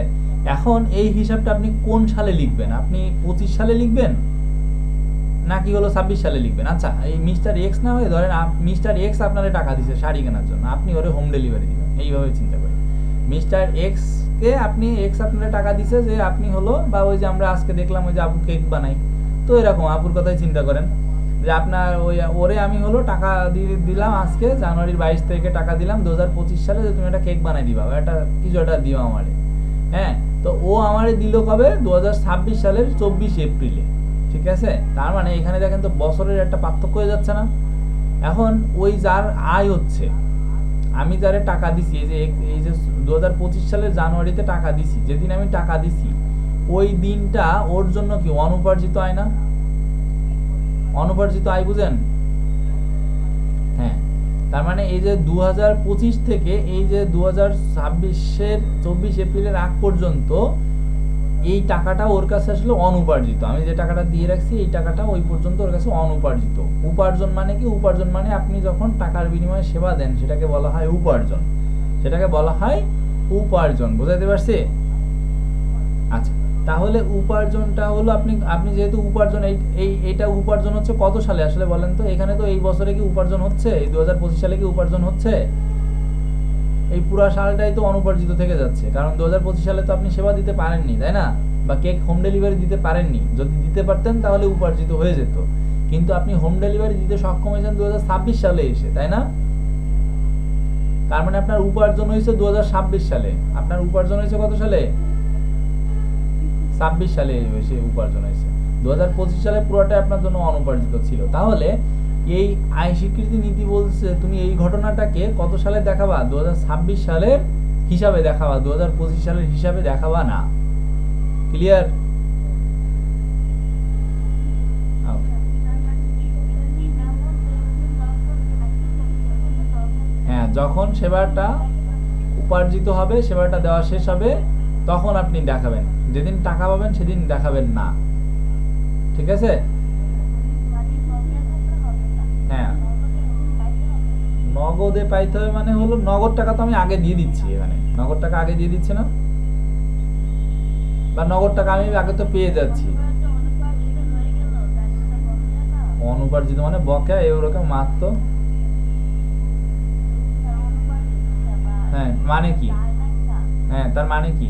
এখন এই হিসাবটা আপনি কোন সালে লিখবেন? আপনি 25 সালে লিখবেন নাকি হলো 26 সালে লিখবেন? আচ্ছা, এই মিস্টার এক্স না হয়ে ধরেন মিস্টার এক্স আপনারে টাকা দিছে শাড়ি কেনার জন্য, আপনি ওরে হোম ডেলিভারি দিবেন। এইভাবে চিন্তা করি, মিস্টার এক্স কে আপনি এক্স আপনার টাকা দিছে যে আপনি হলো, বা ওই যে আমরা আজকে দেখলাম ওই যে আপু কেক বানাই, তো এরকম আপুর কথাই চিন্তা করেন যে আপনার ওই ওরে আমি হলো টাকা দিলাম আজকে জানুয়ারির 22 তারিখে টাকা দিলাম 2025 সালে যে তুমি একটা কেক বানাই দিবা, একটা কিছু একটা দিও আমারে। হ্যাঁ, তো ও আমারে দিল কবে? 2026 সালের 24 এপ্রিলে। ঠিক আছে, তার মানে এখানে দেখেন তো বছরের একটা পার্থক্য হয়ে যাচ্ছে না। এখন ওই যার আয় হচ্ছে, আমি যারে টাকা দিছি এই যে 2025 সালের জানুয়ারিতে টাকা দিছি, যেদিন আমি টাকা দিছি ওই দিনটা ওর জন্য কি অনুপার্জিত আয় না? অনুপার্জিত আয় বুঝেন? হ্যাঁ, তার মানে এই যে 2025 থেকে এই যে 2026-এর 24 এপ্রিলের আগ পর্যন্ত এই টাকাটা ওর কাছে আসলে অনুপার্জিত। আমি যে টাকাটা দিয়ে রাখছি এই টাকাটা ওই পর্যন্ত ওর কাছে অনুপার্জিত। উপার্জন মানে কি? উপার্জন মানে আপনি যখন টাকার বিনিময়ে সেবা দেন সেটাকে বলা হয় উপার্জন, সেটাকে বলা হয় উপার্জন। বুঝাইতে পারছি? আচ্ছা, তাহলে উপার্জনটা হলো আপনি যেহেতু উপার্জন এইটা উপার্জন হচ্ছে কত সালে আসলে বলেন তো? এখানে তো এই বছরে কি উপার্জন হচ্ছে? এই 2025 সালে কি উপার্জন হচ্ছে? এই পুরো সালটাই তো অনুপার্জিত থেকে যাচ্ছে, কারণ 2025 সালে তো আপনি সেবা দিতে পারেননি, তাই না? বা কেক হোম ডেলিভারি দিতে পারেননি। যদি দিতে পারতেন তাহলে উপার্জিত হয়ে যেত, কিন্তু আপনি হোম ডেলিভারি দিতে সক্ষম হয়েছেন 2026 সালে এসে, তাই না? তার মানে আপনার উপার্জন হয়েছে 2026 সালে। আপনার উপার্জন হয়েছে কত সালে? 26 সালে এসে উপার্জন হয়েছে। 2025 সালে পুরোটাই আপনার জন্য অনুপার্জিত ছিল। তাহলে এই আয় স্বীকৃতি নীতি বলছে তুমি এই ঘটনাটাকে কত সালে দেখাবা? 2026 সালের হিসাবে দেখাবা, 2025 সালের হিসাবে দেখাবা না। ক্লিয়ার? হ্যাঁ, যখন সেবাটা উপার্জিত হবে, সেবাটা দেওয়া শেষ হবে, তখন আপনি দেখাবেন। যেদিন টাকা পাবেন সেদিন দেখাবেন না। ঠিক আছে? হ্যাঁ, নগদে পাইতে হবে মানে হলো নগদ টাকা তো আমি আগে দিয়ে দিচ্ছি, এখানে নগদ টাকা আগে দিয়ে দিচ্ছে না, বা নগদ টাকা আমি আগে তো পেয়ে যাচ্ছি। অনুপার্জিত মানে বকেয়া এরকম মাত্র। হ্যাঁ, মানে কি? হ্যাঁ, তার মানে কি?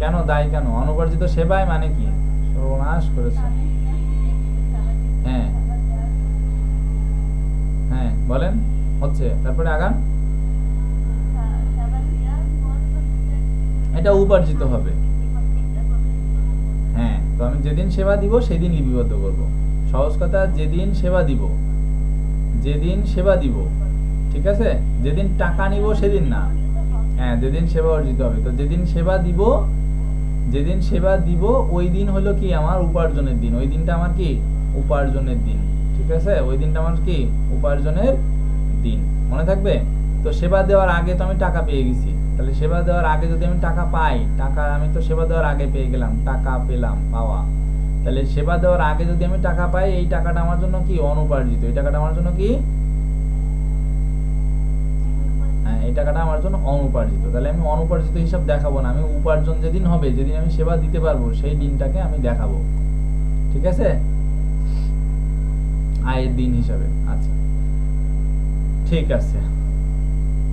কেন দায়? কেন অনুপার্জিত সেবায় মানে কি? সর্বনাশ করেছে। হ্যাঁ হ্যাঁ, বলেন। হচ্ছে, তারপরে আগান। এটা উপার্জিত হবে। হ্যাঁ, তো আমি যেদিন সেবা দিব সেদিন লিপিবদ্ধ করব। সহজ কথা, যেদিন সেবা দিব, যেদিন সেবা দিব, ঠিক আছে? যেদিন টাকা নিব সেদিন না। হ্যাঁ, যেদিন সেবা অর্জিত হবে। তো যেদিন সেবা দিব, যেদিন সেবা দিব ওই দিন হলো কি আমার উপার্জনের দিন। ওই দিনটা আমার কি? উপার্জনের দিন। ঠিক আছে, ওই দিনটা আমার কি? উপার্জনের দিন। মনে থাকবে? তো সেবা দেওয়ার আগে তো আমি টাকা পেয়ে গেছি, তাহলে সেবা দেওয়ার আগে যদি আমি টাকা পাই, টাকা আমি তো সেবা দেওয়ার আগে পেয়ে গেলাম, টাকা পেলাম, পাওয়া। তাহলে সেবা দেওয়ার আগে যদি আমি টাকা পাই, এই টাকাটা আমার জন্য কি? অনুপার্জিত। এই টাকাটা আমার জন্য কি? হ্যাঁ, এই টাকাটা আমার জন্য অনুপার্জিত। তাহলে আমি অনুপার্জিত হিসাব দেখাবো না, আমি উপার্জন যেদিন হবে, যেদিন আমি সেবা দিতে পারবো সেই দিনটাকে আমি দেখাবো। ঠিক আছে, আয়ের দিন হিসাবে। আচ্ছা, ঠিক আছে।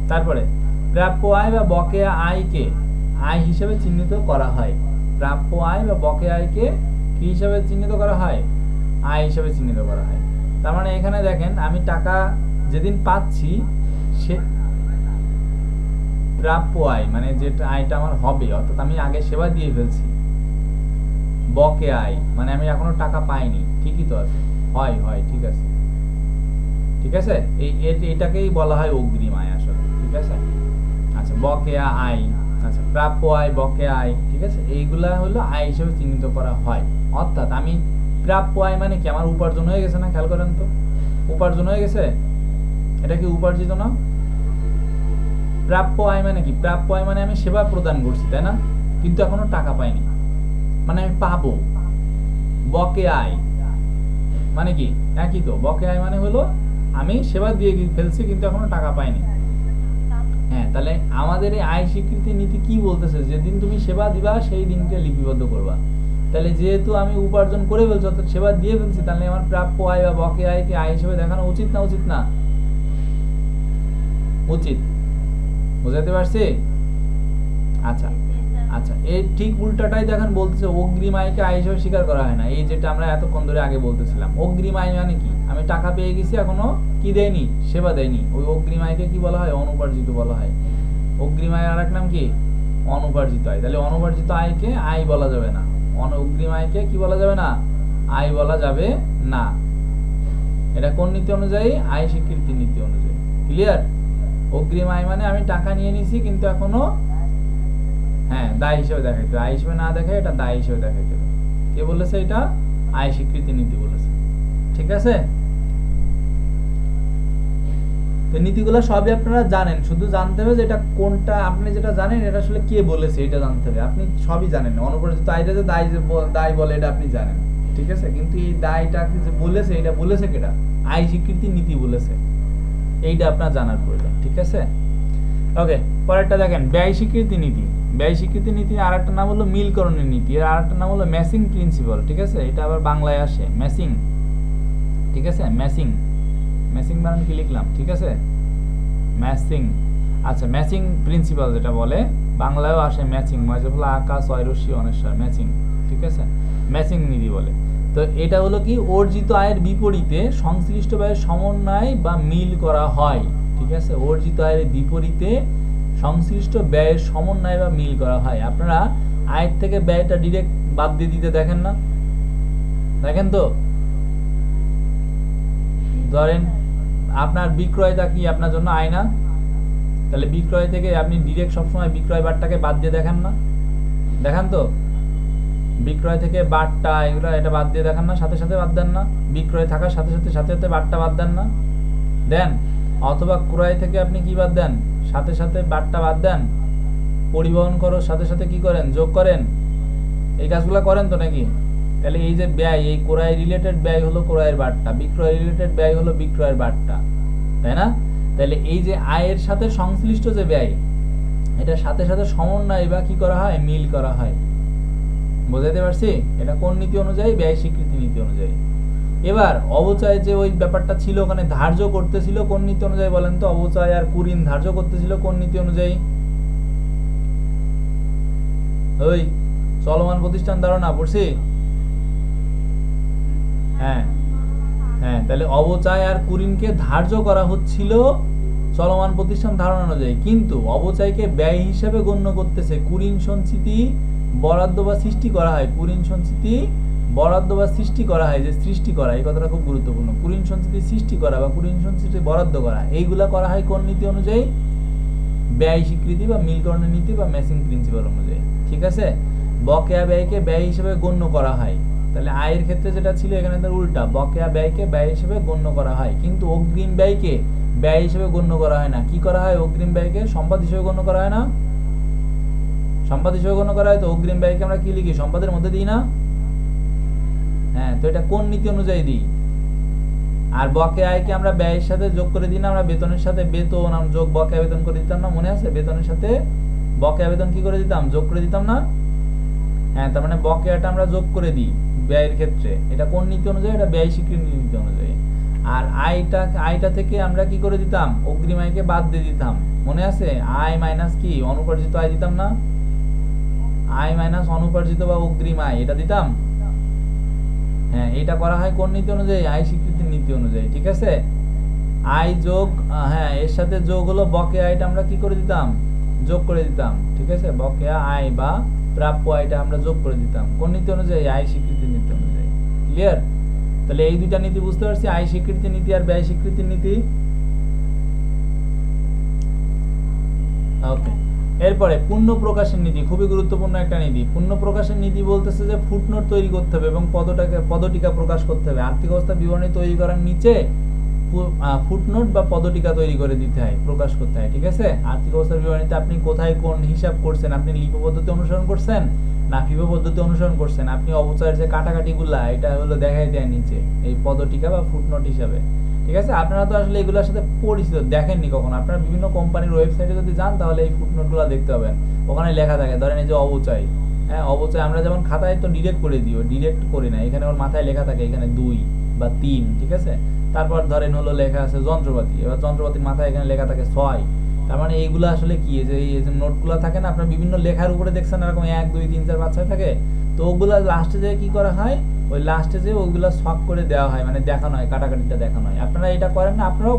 তারপরে প্রাপ্য আয় বা বকেয়া আয়কে আয় হিসেবে চিহ্নিত করা হয়। প্রাপ্য আয় বা বকেয়া আয়কে কি হিসাবে চিহ্নিত করা হয়? আয় হিসাবে চিহ্নিত করা হয়। তার মানে এখানে দেখেন, আমি টাকা যেদিন পাচ্ছি সে প্রাপ্য আয় মানে যেটা আয়টা আমার হবে, অর্থাৎ আমি আগে সেবা দিয়ে ফেলছি। বকেয়া আয় মানে আমি এখনো টাকা পাইনি, ঠিকই তো আছে, হয় হয়, ঠিক আছে, ঠিক আছে। এটাকেই বলা হয় অগ্রিম আয় আসলে। ঠিক আছে, আচ্ছা, বকেয়া আয়, আচ্ছা, প্রাপ্য আয়, বকেয়া আয়, ঠিক আছে, এইগুলা হলো আয় হিসেবে চিহ্নিত করা হয়। অর্থাৎ আমি প্রাপ্য আয় মানে কি? আমার উপার্জন হয়ে গেছে না? খেয়াল করেন তো, উপার্জন হয়ে গেছে, এটা কি উপার্জিত না? প্রাপ্য আয় মানে কি? প্রাপ্য আয় মানে আমি সেবা প্রদান করছি, তাই না? কিন্তু এখনো টাকা পাইনি, মানে আমি পাবো। বকেয়া আয় মানে কি? একই তো। বকেয়া আয় মানে হলো আমি সেবা দিয়ে ফেলছি কিন্তু এখনো টাকা পাইনি। হ্যাঁ, তাহলে আমাদের এই আয় স্বীকৃতি নীতি কি বলতেছে? যেদিন তুমি সেবা দিবা সেই দিনকে লিপিবদ্ধ করবা। তাহলে যেহেতু আমি উপার্জন করে ফেলছি, অর্থাৎ সেবা দিয়ে ফেলছি, তাহলে আমার প্রাপ্য আয় বা বকেয়া আয়কে আয় হিসেবে দেখানো উচিত না? উচিত না? উচিত। বুঝাতে পারছি? আচ্ছা আচ্ছা, এই ঠিক উল্টাটাই দেখেন বলতেছে অগ্রিম আয়কে আয় হিসেবে স্বীকার করা হয় না। এই যেটা আমরা এতক্ষণ ধরে আগে বলতেছিলাম, অগ্রিম আয় মানে কি, আমি টাকা পেয়ে গেছি এখনো কি দেয়নি, সেবা দেয়নি, ওই অগ্রিম আয়কে কি বলা হয়, অনুপার্জিত বলা হয়। অগ্রিম আয়ের আরেক নাম কি, অনুপার্জিত আয়। তাহলে অনুপার্জিত আয়কে আয় বলা যাবে না, অগ্রিম আয়কে কি বলা যাবে না, আয় বলা যাবে না। এটা কোন নীতি অনুযায়ী, আয় স্বীকৃতি নীতি অনুযায়ী। ক্লিয়ার? অগ্রিম আয় মানে আমি টাকা নিয়ে নিছি কিন্তু এখনো হ্যাঁ দায় হিসেবে দেখাইতে, আয় হিসেবে না দেখে এটা দায় হিসেবে দেখাইতে। কে বলেছে এটা, আয় স্বীকৃতি নীতি বলেছে। ঠিক আছে, তো নীতিগুলো সবই আপনারা জানেন, শুধু জানতে হবে যে এটা কোনটা, আপনি যেটা জানেন এটা আসলে কে বলেছে এটা জানতে হবে। আপনি সবই জানেন, অনুপর্যিত আয়টা যে দায় বলে এটা আপনি জানেন, ঠিক আছে, কিন্তু এই দায়টা যে বলেছে এটা বলেছে কেটা, আয় স্বীকৃতি নীতি বলেছে, এইটা আপনার জানার প্রয়োজন। ঠিক আছে, ওকে। পরেরটা দেখেন, ব্যয় স্বীকৃতি নীতি। ব্যয় স্বীকৃতি নীতির আরেকটা নাম হলো মিলকরণের নীতি, এর আরেকটা নাম হলো ম্যাচিং প্রিন্সিপাল। ঠিক আছে, এটা আবার বাংলায় আসে ম্যাচিং। ঠিক আছে, ম্যাচিং, ম্যাচিং বানান কি লিখলাম, ঠিক আছে, ম্যাচিং। আচ্ছা, ম্যাচিং প্রিন্সিপাল যেটা বলে, বাংলায়ও আসে ম্যাচিং, মজফলা আকাশ অয়রসি অনেশ্বর, ম্যাচিং। ঠিক আছে, ম্যাচিং নীতি বলে। তো এটা হলো কি, অর্জিত আয়ের বিপরীতে সংশ্লিষ্ট ব্যয়ের সমন্বয় বা মিল করা হয়। ঠিক আছে, অর্জিত আয়ের বিপরীতে সংশ্লিষ্ট ব্যয়ের সমন্বয় বা মিল করা হয়। আপনারা আয়ের থেকে ব্যয়টা ডিরেক্ট বাদ দিয়ে দিতে দেখেন না, দেখেন তো, ধরেন আপনার বিক্রয়টা কি আপনার জন্য আয় না, তাহলে বিক্রয় থেকে আপনি ডিরেক্ট সবসময় বিক্রয় বারটাকে বাদ দিয়ে দেখেন না, দেখান তো, বিক্রয় থেকে বারটা এগুলো এটা বাদ দিয়ে দেখান না, সাথে সাথে বাদ দেন না, বিক্রয় থাকার সাথে সাথে সাথে সাথে বারটা বাদ দেন না, দেন। অথবা ক্রয় থেকে আপনি কি বাদ দেন, সাথে সাথে বারটা বাদ দেন, পরিবহন খরচ সাথে সাথে কি করেন, যোগ করেন, এই কাজগুলো করেন তো নাকি? তাহলে এই যে ব্যয়, এই ক্রয় রিলেটেড ব্যয় হলো ক্রয়ের বারটা, বিক্রয় রিলেটেড ব্যয় হলো বিক্রয়ের বারটা, তাই না? তাহলে এই যে আয়ের সাথে সংশ্লিষ্ট যে ব্যয়, এটার সাথে সাথে সমন্বয় বা কি করা হয়, মিল করা হয়। বুঝাইতে পারছি? এটা কোন নীতি অনুযায়ী, ব্যয় স্বীকৃতি নীতি অনুযায়ী। এবার অবচয় যে ওই ব্যাপারটা ছিল ওখানে ধার্য করতেছিল কোন নীতি অনুযায়ী বলেন তো, অবচয় আর কুঋণ ধার্য করতেছিল কোন নীতি অনুযায়ী? ওই চলমান প্রতিষ্ঠান ধারণা পড়ছি, হ্যাঁ হ্যাঁ, তাহলে অবচয় আর কুঋণকে ধার্য করা হচ্ছিল চলমান প্রতিষ্ঠান ধারণা অনুযায়ী, কিন্তু অবচয়কে ব্যয় হিসেবে গণ্য করতেছে। কুঋণ সঞ্চিতি বরাদ্দ বা সৃষ্টি করা হয়, কুঋণ সঞ্চিতি বরাদ্দ বা সৃষ্টি করা হয়, যে সৃষ্টি করা, এই কথাটা খুব গুরুত্বপূর্ণ। কুঋণ সঞ্চিতি সৃষ্টি করা বা কুঋণ সঞ্চিতি বরাদ্দ করা, এইগুলা করা হয় কোন নীতি অনুযায়ী, ব্যয় স্বীকৃতি বা মিলকরণের নীতি বা ম্যাচিং প্রিন্সিপাল অনুযায়ী। ঠিক আছে, বকেয়া ব্যয়কে ব্যয় হিসেবে গণ্য করা হয়। তাহলে আয়ের ক্ষেত্রে যেটা ছিল এখানে তার উল্টা, বকেয়া ব্যয়কে ব্যয় হিসেবে গণ্য করা হয়, কিন্তু অগ্রিম ব্যয়কে ব্যয় হিসেবে গণ্য করা হয় না। কি করা হয়, অগ্রিম ব্যয়কে সম্পদ হিসেবে গণ্য করা হয় না, সম্পদ হিসেবে গণ্য করা হয়। তো অগ্রিম ব্যয়কে আমরা কি লিখি, সম্পদের মধ্যে দিই না? হ্যাঁ, তো এটা কোন নীতি অনুযায়ী দিই? আর বকেয়া আয়কে আমরা ব্যয়ের সাথে যোগ করে দিই না, আমরা বেতনের সাথে বেতন যোগ বকেয়া বেতন করে দিতাম না, মনে আছে? বেতনের সাথে বকেয়া বেতন কি করে দিতাম, যোগ করে দিতাম না? হ্যাঁ, তার মানে বকেয়াটা আমরা যোগ করে দিই ব্যয়ের ক্ষেত্রে। এটা কোন নীতি অনুযায়ী, এটা ব্যয় স্বীকৃতি নীতি অনুযায়ী। আর আয়টা থেকে আমরা কি করে দিতাম, অগ্রিম আয়কে বাদ দিয়ে দিতাম, মনে আছে? আয় মাইনাস কি, অনুপার্জিত আয় দিতাম না, আয় মাইনাস অনুপার্জিত বা অগ্রিম আয়, এটা দিতাম। হ্যাঁ, এটা করা হয় কোন নীতি অনুযায়ী, আয় স্বীকৃতির নীতি অনুযায়ী। ঠিক আছে, আয় যোগ, হ্যাঁ এর সাথে যোগ হলো বকেয়া আয়টা আমরা কি করে দিতাম, যোগ করে দিতাম। ঠিক আছে, বকেয়া আয় বা প্রাপ্য আয়টা আমরা যোগ করে দিতাম কোন নীতি অনুযায়ী, আয় স্বীকৃতির নীতি অনুযায়ী। ক্লিয়ার? তাহলে এই দুইটা নীতি বুঝতে পারছি, আয় স্বীকৃতি নীতি আর ব্যয় স্বীকৃতির নীতি। ওকে, এরপরে পূর্ণ প্রকাশের নীতি, খুবই গুরুত্বপূর্ণ একটা নীতি। পূর্ণ প্রকাশের নীতি বলতেছে যে ফুটনোট তৈরি করতে হবে এবং পদটিকা প্রকাশ করতে হবে। আর্থিক অবস্থা বিবরণী তৈরি করার নিচে ফুটনোট বা পদটিকা তৈরি করে দিতে হয়, প্রকাশ করতে হয়। ঠিক আছে, আর্থিক অবস্থার বিবরণীতে আপনি কোথায় কোন হিসাব করছেন, আপনি লিপো পদ্ধতি অনুসরণ করছেন না ফিফো পদ্ধতি অনুসরণ করছেন, আপনি অবচয়ের যে কাটাকাটিগুলা এটা হলো দেখাই দেয় নিচে এই পদটিকা বা ফুটনোট হিসাবে। ঠিক আছে, আপনারা তো আসলে এগুলোর সাথে পরিচিত, দেখেননি কখনো। আপনারা বিভিন্ন কোম্পানির ওয়েবসাইটে যদি যান তাহলে এই ফুটনোটগুলো দেখতে পাবেন, ওখানে লেখা থাকে। ধরেন এই যে অবচয়, হ্যাঁ অবচয় আমরা যেমন খাতায় তো ডিরেক্ট করে দিই, ডিরেক্ট করি না, এখানে ওর মাথায় লেখা থাকে এখানে 2 বা 3। ঠিক আছে, তারপর ধরেন হলো লেখা আছে যন্ত্রপাতি, এবার যন্ত্রপাতির মাথায় এখানে লেখা থাকে 6, তার মানে এইগুলো আসলে কি, এই যে নোটগুলো থাকে না আপনার বিভিন্ন লেখার উপরে দেখছেন এরকম 1 2 3 4 5 6 থাকে, তো ওগুলা লাস্টে যে কি করা হয়, ওই লাস্টে যে ওইগুলা ছক করে দেওয়া হয়, মানে দেখানো হয়, কাটাকাটিটা দেখানো হয়। আপনারা এটা করেন না? আপনারাও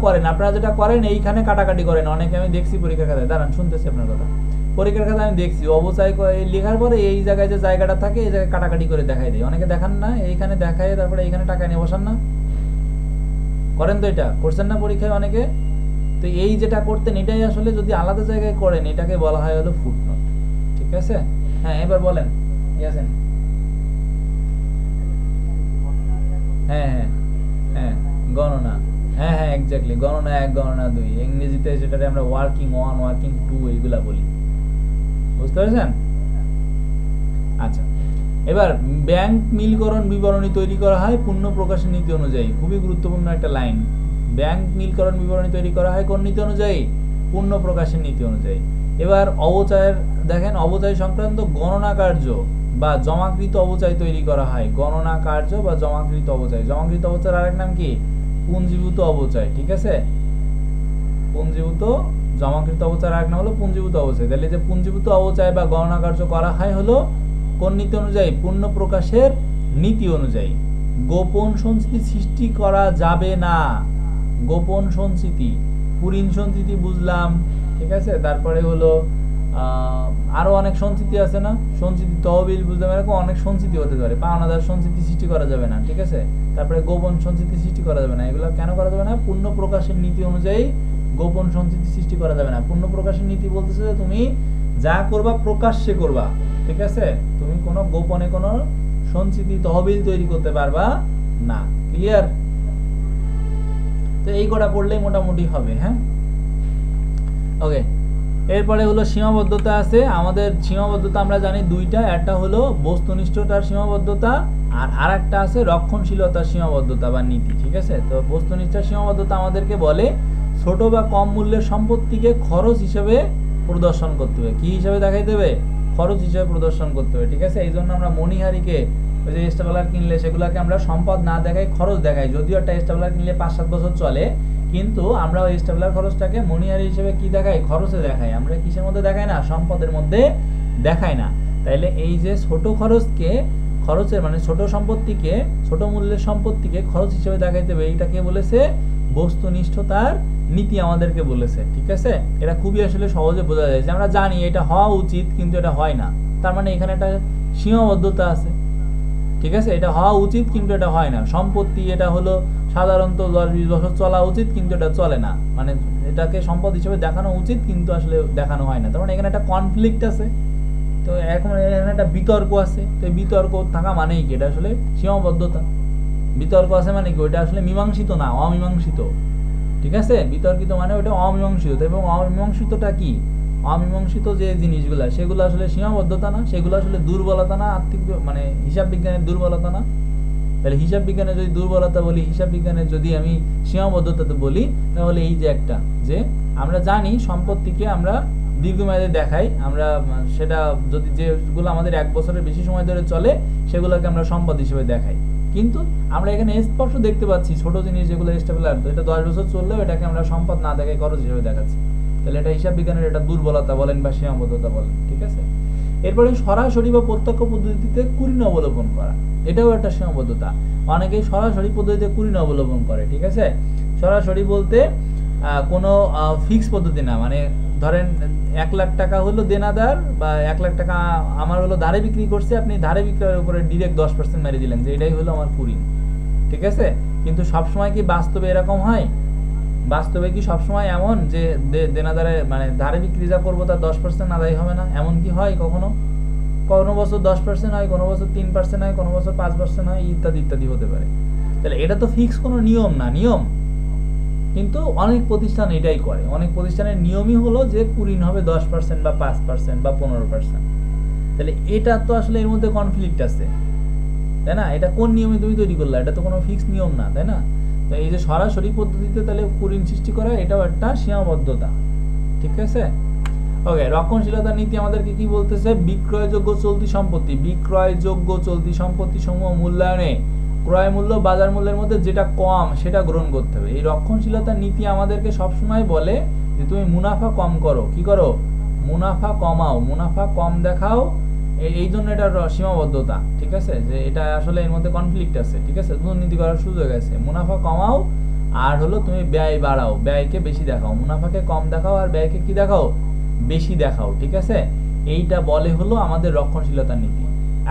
করেন, আপনারা যেটা করেন এইখানে কাটাকাটি করেন অনেকে, আমি দেখছি পরীক্ষার খাতায়, দাঁড়ান শুনতেছি আপনার কথা, পরীক্ষার খাতায় আমি দেখছি অবচয় লেখার পরে এই জায়গায় যে জায়গাটা থাকে এই জায়গায় কাটাকাটি করে দেখাই দেয়, অনেকে দেখান না, এইখানে দেখায় তারপরে এইখানে টাকা নিয়ে বসান না, করেন তো? এটা করছেন না পরীক্ষায় অনেকে? তো এই যেটা করতেন এটাই আসলে যদি আলাদা জায়গায় করেন এটাকে বলা হয় হলো ফুটনোট, ঠিক আছে? হ্যাঁ এবার বলেন ইয়াসিন। হ্যাঁ হ্যাঁ হ্যাঁ গণনা, হ্যাঁ হ্যাঁ এক্স্যাক্টলি, গণনা 1 গণনা 2, ইংরেজিতে সেটাকে আমরা ওয়ার্কিং 1 ওয়ার্কিং 2 এইগুলা বলি, বুঝতে পেরেছেন? আচ্ছা, এবার ব্যাংক মিলকরণ বিবরণী তৈরি করা হয় পূর্ণ প্রকাশের নীতি অনুযায়ী, খুবই গুরুত্বপূর্ণ একটা লাইন। ব্যাংক মিলকরণ বিবরণী তৈরি করা হয় কোন নীতি অনুযায়ী? পূর্ণ প্রকাশের নীতি অনুযায়ী। এবার অবচয়ের দেখেন, অবচয় সংক্রান্ত গণনা কার্য বা জমাকৃত অবচয় তৈরি করা হয়, গণনা কার্য বা জমাকৃত অবচয়। জমাকৃত অবচয়ের আরেক নাম কি? পুঞ্জীভূত অবচয়, ঠিক আছে? পুঞ্জীভূত, জমাকৃত অবচয়ের আরেক নাম হলো পুঞ্জীভূত অবচয়। তাহলে যে পুঞ্জীভূত অবচয় বা গণনা কার্য করা হয় হলো কোন নীতি অনুযায়ী? পূর্ণ প্রকাশের নীতি অনুযায়ী। গোপন সঞ্চিতি সৃষ্টি করা যাবে না, গোপন সঞ্চিতি, পুরিন সঞ্চিতি বুঝলাম, ঠিক আছে? তারপরে হলো আরো অনেক সঞ্চিতি আছে না, সঞ্চিতি তহবিল বুঝলাম, এরকম অনেক সঞ্চিতি হতে পারে, পাওনাদার সঞ্চিতি সৃষ্টি করা যাবে না, ঠিক আছে? তারপরে গোপন সঞ্চিতি সৃষ্টি করা যাবে না, এগুলো কেন করা যাবে না? পূর্ণ প্রকাশের নীতি অনুযায়ী গোপন সঞ্চিতি সৃষ্টি করা যাবে না। পূর্ণ প্রকাশের নীতি বলতেছে যে তুমি যা করবা প্রকাশ্যে করবা, ঠিক আছে? তুমি কোনো গোপনে কোনো সঞ্চিতি তহবিল তৈরি করতে পারবা না, ক্লিয়ার? তো এই কটা পড়লেই মোটামুটি হবে, হ্যাঁ ওকে। এরপরে হলো সীমাবদ্ধতা আছে আমাদের, সীমাবদ্ধতা আমরা জানি দুইটা, একটা হলো বস্তুনিষ্ঠতার সীমাবদ্ধতা আর আরেকটা আছে রক্ষণশীলতার সীমাবদ্ধতা বা নীতি, ঠিক আছে? তো বস্তুনিষ্ঠতার সীমাবদ্ধতা আমাদেরকে বলে ছোট বা কম মূল্যের সম্পত্তিকে খরচ হিসেবে প্রদর্শন করতে হবে, কি হিসেবে দেখাইতে হবে? খরচ হিসেবে প্রদর্শন করতে হবে, ঠিক আছে? এই জন্য আমরা মণিহারিকে ওই যে স্টেবলার কিনলে সেগুলোকে আমরা সম্পদ না দেখাই, খরচ দেখাই, যদিও একটা স্টেবলার কিনলে 5-7 বছর চলে, কিন্তু আমরা ওই স্টেবলার খরচটাকে মণিহারি হিসেবে কি দেখাই? খরচে দেখাই। আমরা কিসের মধ্যে দেখাই না? সম্পদের মধ্যে দেখাই না। তাইলে এই যে ছোট খরচকে, খরচের মানে ছোট সম্পত্তিকে, ছোট মূল্যের সম্পত্তিকে খরচ হিসেবে দেখাইতে হবে, এইটাকে বলেছে বস্তুনিষ্ঠতার নীতি আমাদেরকে বলেছে, ঠিক আছে? এটা খুবই আসলে সহজে বোঝা যায় যে আমরা জানি এটা হওয়া উচিত কিন্তু এটা হয় না, তার মানে এখানে একটা সীমাবদ্ধতা আছে, ঠিক আছে? এটা হওয়া উচিত কিন্তু এটা হয় না। সম্পত্তি এটা হলো সাধারণত 10-20 বছর চলা উচিত কিন্তু এটা চলে না, মানে এটাকে সম্পদ হিসেবে দেখানো উচিত কিন্তু আসলে দেখানো হয় না, তার মানে এখানে একটা কনফ্লিক্ট আছে। তো এখন এখানে একটা বিতর্ক আছে, তো এই বিতর্ক থাকা মানেই কি? এটা আসলে সীমাবদ্ধতা। বিতর্ক আছে মানে কি? ওইটা আসলে মীমাংসিত না, অমীমাংসিত, ঠিক আছে? বিতর্কিত মানে ওইটা অমীমাংসিত, এবং অমীমাংসিতটা কি? অমীমাংসিত যে জিনিসগুলো সেগুলো আসলে সীমাবদ্ধতা না, সেগুলো আসলে দুর্বলতা না, আর্থিক মানে হিসাব বিজ্ঞানের দুর্বলতা না। তাহলে হিসাব বিজ্ঞানে যদি দুর্বলতা বলি, হিসাব বিজ্ঞানের যদি আমি সীমাবদ্ধতাতে বলি, তাহলে এই যে একটা, যে আমরা জানি সম্পত্তিকে আমরা দীর্ঘমেয়াদে দেখাই, আমরা সেটা যদি যেগুলো আমাদের 1 বছরের বেশি সময় ধরে চলে সেগুলোকে আমরা সম্পদ হিসেবে দেখাই, কিন্তু আমরা এখানে স্পষ্ট দেখতে পাচ্ছি ছোট জিনিস যেগুলো স্টেবলার, তো এটা 10 বছর চললেও এটাকে আমরা সম্পদ না দেখাই খরচ হিসেবে দেখাচ্ছি, তাহলে এটা হিসাব বিজ্ঞানের এটা দুর্বলতা বলেন বা সীমাবদ্ধতা বলেন, ঠিক আছে? এরপরে সরাসরি বা প্রত্যক্ষ পদ্ধতিতে কুরিন অবলম্বন করা, এটাও একটা সীমাবদ্ধতা। অনেকেই সরাসরি পদ্ধতিতে কুরিন অবলম্বন করে, ঠিক আছে? সরাসরি বলতে কোনো ফিক্স পদ্ধতি না, মানে ধরেন 1 লাখ টাকা হলো দেনাদার, বা 1 লাখ টাকা আমার হলো ধারে বিক্রি করছে, আপনি ধারে বিক্রয়ের উপরে ডিরেক্ট 10% মেরে দিলেন যে এটাই হলো আমার কুরিন, ঠিক আছে? কিন্তু সবসময় কি বাস্তবে এরকম হয়? বাস্তবে কি সবসময় এমন যে দেনাদারে মানে ধারে বিক্রি যা করবো তার 10% আদায় হবে না, এমন কি হয় কখনো? কোনো বছর 10% হয়, কোনো বছর 3% হয়, কোনো বছর 5% হয়, ইত্যাদি ইত্যাদি হতে পারে। তাহলে এটা তো ফিক্স কোনো নিয়ম না, নিয়ম কিন্তু অনেক প্রতিষ্ঠান এটাই করে, অনেক প্রতিষ্ঠানের নিয়মই হলো যে কুরিন হবে 10% বা 5% বা 15%। তাহলে এটা তো আসলে এর মধ্যে কনফ্লিক্ট আছে, তাই না? এটা কোন নিয়মে তুমি তৈরি করলা? এটা তো কোনো ফিক্স নিয়ম না, তাই না? তো এই যে সরাসরি পদ্ধতিতে তাহলে কুরিন সৃষ্টি করা, এটাও একটা সীমাবদ্ধতা, ঠিক আছে? ওকে, রক্ষণশীলতার নীতি আমাদেরকে কি বলতেছে? বিক্রয়যোগ্য চলতি সম্পত্তি, বিক্রয়যোগ্য চলতি সম্পত্তি সমূহ মূল্যায়নে ক্রয় মূল্য বাজার মূল্যের মধ্যে যেটা কম সেটা গ্রহণ করতে হবে। এই রক্ষণশীলতার নীতি আমাদেরকে সবসময় বলে যে তুমি মুনাফা কম করো, কি করো, মুনাফা কমাও, মুনাফা কম দেখাও। এই জন্য এটার সীমাবদ্ধতা, ঠিক আছে, যে এটা আসলে এর মধ্যে কনফ্লিক্ট আছে, ঠিক আছে, দুর্নীতি করার সুযোগ আছে। মুনাফা কমাও আর হলো তুমি ব্যয় বাড়াও, ব্যয়কে বেশি দেখাও, মুনাফাকে কম দেখাও আর ব্যয়কে কি দেখাও, বেশি দেখাও, ঠিক আছে। এইটা বলে হলো আমাদের রক্ষণশীলতার নীতি।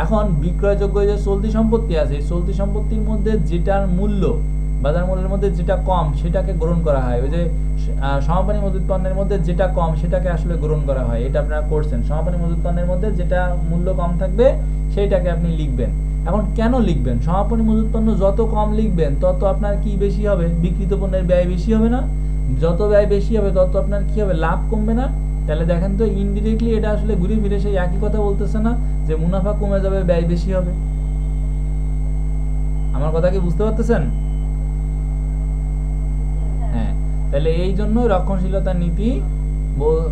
এখন বিক্রয়যোগ্য যে চলতি সম্পত্তি আছে, এই চলতি সম্পত্তির মধ্যে যেটার মূল্য বাজার মূল্যের মধ্যে যেটা কম সেটাকে গ্রহণ করা হয়। ওই যে সমাপনী মজুত পণ্যের মধ্যে যেটা কম সেটাকে আসলে গ্রহণ করা হয়। এটা আপনারা করছেন, সমাপনী মজুত পণ্যের মধ্যে যেটা মূল্য কম থাকবে সেইটাকে আপনি লিখবেন। এখন কেন লিখবেন? সমাপনী মজুত পণ্য যত কম লিখবেন তত আপনার কি বেশি হবে, বিক্রিত পণ্যের ব্যয় বেশি হবে না? যত ব্যয় বেশি হবে তত আপনার কি হবে, লাভ কমবে না? তাহলে দেখেন তো ইনডিরেক্টলি এটা আসলে ঘুরে ফিরে সেই একই কথা বলতেছে না যে মুনাফা কমে যাবে, ব্যয় বেশি হবে। আমার কথা কি বুঝতে পারতেছেন? হ্যাঁ, তাহলে এই জন্য রক্ষণশীলতার নীতি,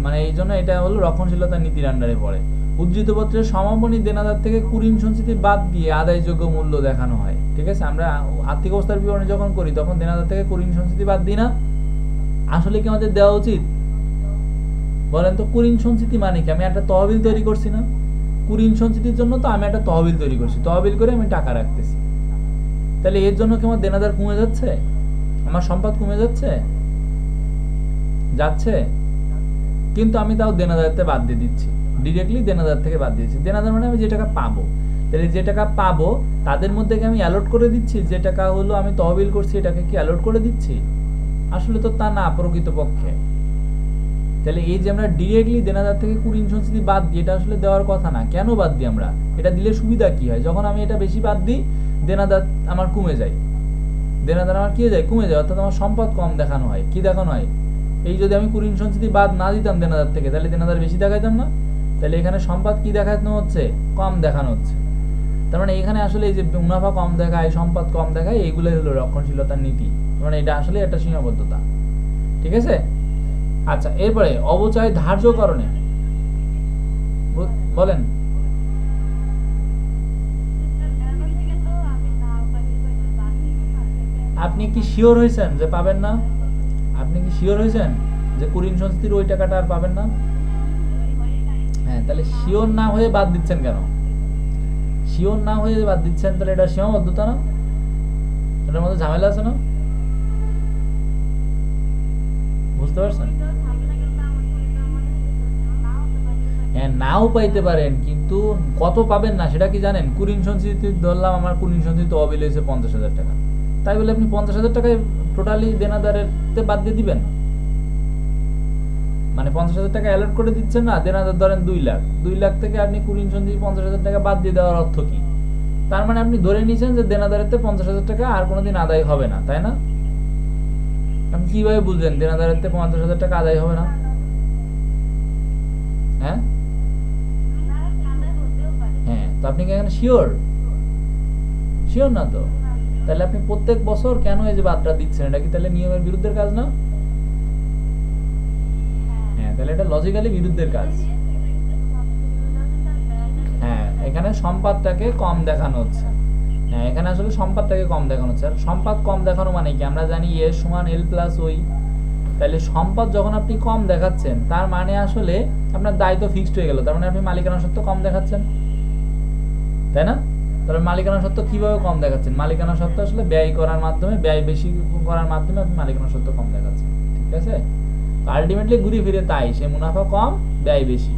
মানে এই জন্য এটা হলো রক্ষণশীলতার নীতির আন্ডারে পড়ে। উদ্ধৃত পত্রের সমাপনী দেনাদার থেকে কুঋণ সঞ্চিতি বাদ দিয়ে আদায়যোগ্য মূল্য দেখানো হয়, ঠিক আছে। আমরা আর্থিক অবস্থার বিবরণী যখন করি তখন দেনাদার থেকে কুঋণ সঞ্চিতি বাদ দিই না? আসলে কি আমাদের দেওয়া উচিত বলেন তো? কুঋণ সঞ্চিতি মানে কি? আমি একটা তহবিল তৈরি করছি না? কুঋণ সঞ্চিতির জন্য তো আমি একটা তহবিল তৈরি করছি, তহবিল করে আমি টাকা রাখতেছি। তাহলে এর জন্য কি আমার দেনাদার কমে যাচ্ছে, আমার সম্পদ কমে যাচ্ছে? যাচ্ছে। কিন্তু আমি তাও দেনাদারতে বাদ দিয়ে দিচ্ছি, ডিরেক্টলি দেনাদার থেকে বাদ দিয়েছি। দেনাদার মানে আমি যে টাকা পাবো, তাহলে যে টাকা পাবো তাদের মধ্যে কি আমি অ্যালট করে দিচ্ছি? যে টাকা হলো আমি তহবিল করছি এটাকে কি অ্যালট করে দিচ্ছি? আসলে তো তা না, প্রকৃতপক্ষে। তাহলে এই যে আমরা ডিরেক্টলি দেনাদার থেকে কুঋণ সঞ্চিতি বাদ দিই, এটা আসলে দেওয়ার কথা না। কেন বাদ দিই আমরা? এটা দিলে সুবিধা কি হয়? যখন আমি এটা বেশি বাদ দিই দেনাদার আমার কমে যায়, দেনাদার আমার কি হয়ে যায়, কমে যায়, অর্থাৎ আমার সম্পদ কম দেখানো হয়। কি দেখানো হয়? এই যদি আমি কুঋণ সঞ্চিতি বাদ না দিতাম দেনাদার থেকে তাহলে দেনাদার বেশি দেখাইতাম না? তাহলে এখানে সম্পদ কি দেখানো হচ্ছে, কম দেখানো হচ্ছে। তার মানে এখানে আসলে এই যে মুনাফা কম দেখায়, সম্পদ কম দেখায়, এইগুলোই হলো রক্ষণশীলতার নীতি। মানে এটা আসলে একটা সীমাবদ্ধতা, ঠিক আছে। আচ্ছা, এরপরে অবচয় ধার্যকরণে বলেন। আপনি কি শিওর হয়েছেন যে পাবেন না? আপনি কি শিওর হয়েছেন যে কুঋণ সঞ্চিতির ওই টাকাটা আর পাবেন না? হ্যাঁ, তাহলে শিওর না হয়ে বাদ দিচ্ছেন কেন? শিওর না হয়ে বাদ দিচ্ছেন, তাহলে এটা সীমাবদ্ধতা না? এটার মধ্যে ঝামেলা আছে না? বুঝতে পারছেন? হ্যাঁ, নাও পাইতে পারেন, কিন্তু কত পাবেন না সেটা কি জানেন? কুঋণ সঞ্চিতি ধরলাম আমার কুঋণ সঞ্চিতি তহবিল হয়েছে 50,000 টাকা, তাই বলে আপনি 50,000 টাকায় টোটালি দেনাদারের বাদ দিয়ে দিবেন? মানে 50,000 টাকা অ্যালট করে দিচ্ছেন না, দেনাদার ধরেন 2 লাখ, 2 লাখ থেকে আপনি কুঋণ সঞ্চিতি 50,000 টাকা বাদ দিয়ে দেওয়ার অর্থ কি? তার মানে আপনি ধরে নিয়েছেন যে দেনাদারের 50,000 টাকা আর কোনোদিন আদায় হবে না, তাই না? আপনি কিভাবে বুঝলেন দেনাদারের 50,000 টাকা আদায় হবে না? হ্যাঁ হ্যাঁ, তো আপনি কি এখানে শিওর? শিওর না তো? তাহলে আপনি প্রত্যেক বছর কেন এই যে বাদটা দিচ্ছেন? এটা কি তাহলে নিয়মের বিরুদ্ধের কাজ না? হ্যাঁ, তাহলে এটা লজিক্যালি বিরুদ্ধের কাজ। হ্যাঁ, এখানে সম্পদটাকে কম দেখানো হচ্ছে। হ্যাঁ, এখানে আসলে সম্পদটাকে কম দেখানো হচ্ছে। আর সম্পদ কম দেখানো মানে কি? আমরা জানি এ সমান এল প্লাস ওই। তাহলে সম্পদ যখন আপনি কম দেখাচ্ছেন তার মানে আসলে আপনার দায়িত্ব ফিক্সড হয়ে গেল, তার মানে আপনি মালিকানা সত্ত্ব কম দেখাচ্ছেন, তাই না? তাহলে মালিকানা সত্ত্ব কিভাবে কম দেখাচ্ছেন? মালিকানা সত্ত্ব আসলে ব্যয় করার মাধ্যমে, ব্যয় বেশি করার মাধ্যমে আপনি মালিকানা সত্ত্ব কম দেখাচ্ছেন, ঠিক আছে। আলটিমেটলি ঘুরে ফিরে তাই, সে মুনাফা কম, ব্যয় বেশি।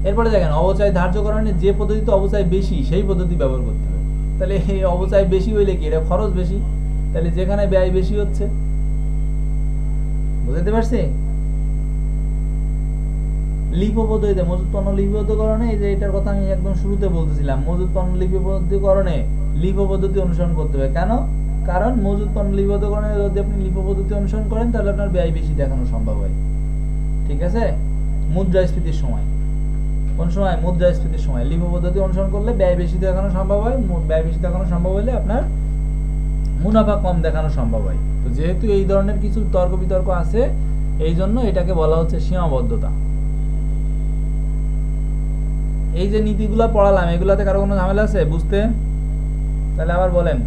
এরপরে দেখেন, অবচয় ধার্যকরণে যে পদ্ধতিতে অবচয় বেশি সেই পদ্ধতি ব্যবহার করতে হবে। তাহলে এই অবচয় বেশি হইলে কি? এটা খরচ বেশি, তাহলে যেখানে ব্যয় বেশি হচ্ছে, বুঝতে পারছি? লিপো পদ্ধতিতে মজুত পণ্য লিপিবদ্ধকরণে, এই যে এটার কথা আমি একদম শুরুতে বলতেছিলাম, মজুত পণ্য লিপিবদ্ধকরণে লিপো পদ্ধতি অনুসরণ করতে হবে। কেন? কারণ মজুত পণ্য লিপিবদ্ধকরণে যদি আপনি লিপো পদ্ধতি অনুসরণ করেন তাহলে আপনার ব্যয় বেশি দেখানো সম্ভব হয়, ঠিক আছে। মুদ্রাস্ফীতির সময়, কোন সময়? মুদ্রাস্ফীতির সময় লিপো পদ্ধতি অনুসরণ করলে ব্যয় বেশি দেখানো সম্ভব হয়। ব্যয় বেশি দেখানো সম্ভব হলে আপনার মুনাফা কম দেখানো সম্ভব হয়। তো যেহেতু এই ধরনের কিছু তর্ক বিতর্ক আছে, এই জন্য এটাকে বলা হচ্ছে সীমাবদ্ধতা। এই যে নীতিগুলো পড়ালাম, এগুলাতে কারো কোনো ঝামেলা আছে বুঝতে? তাহলে আবার বলেন।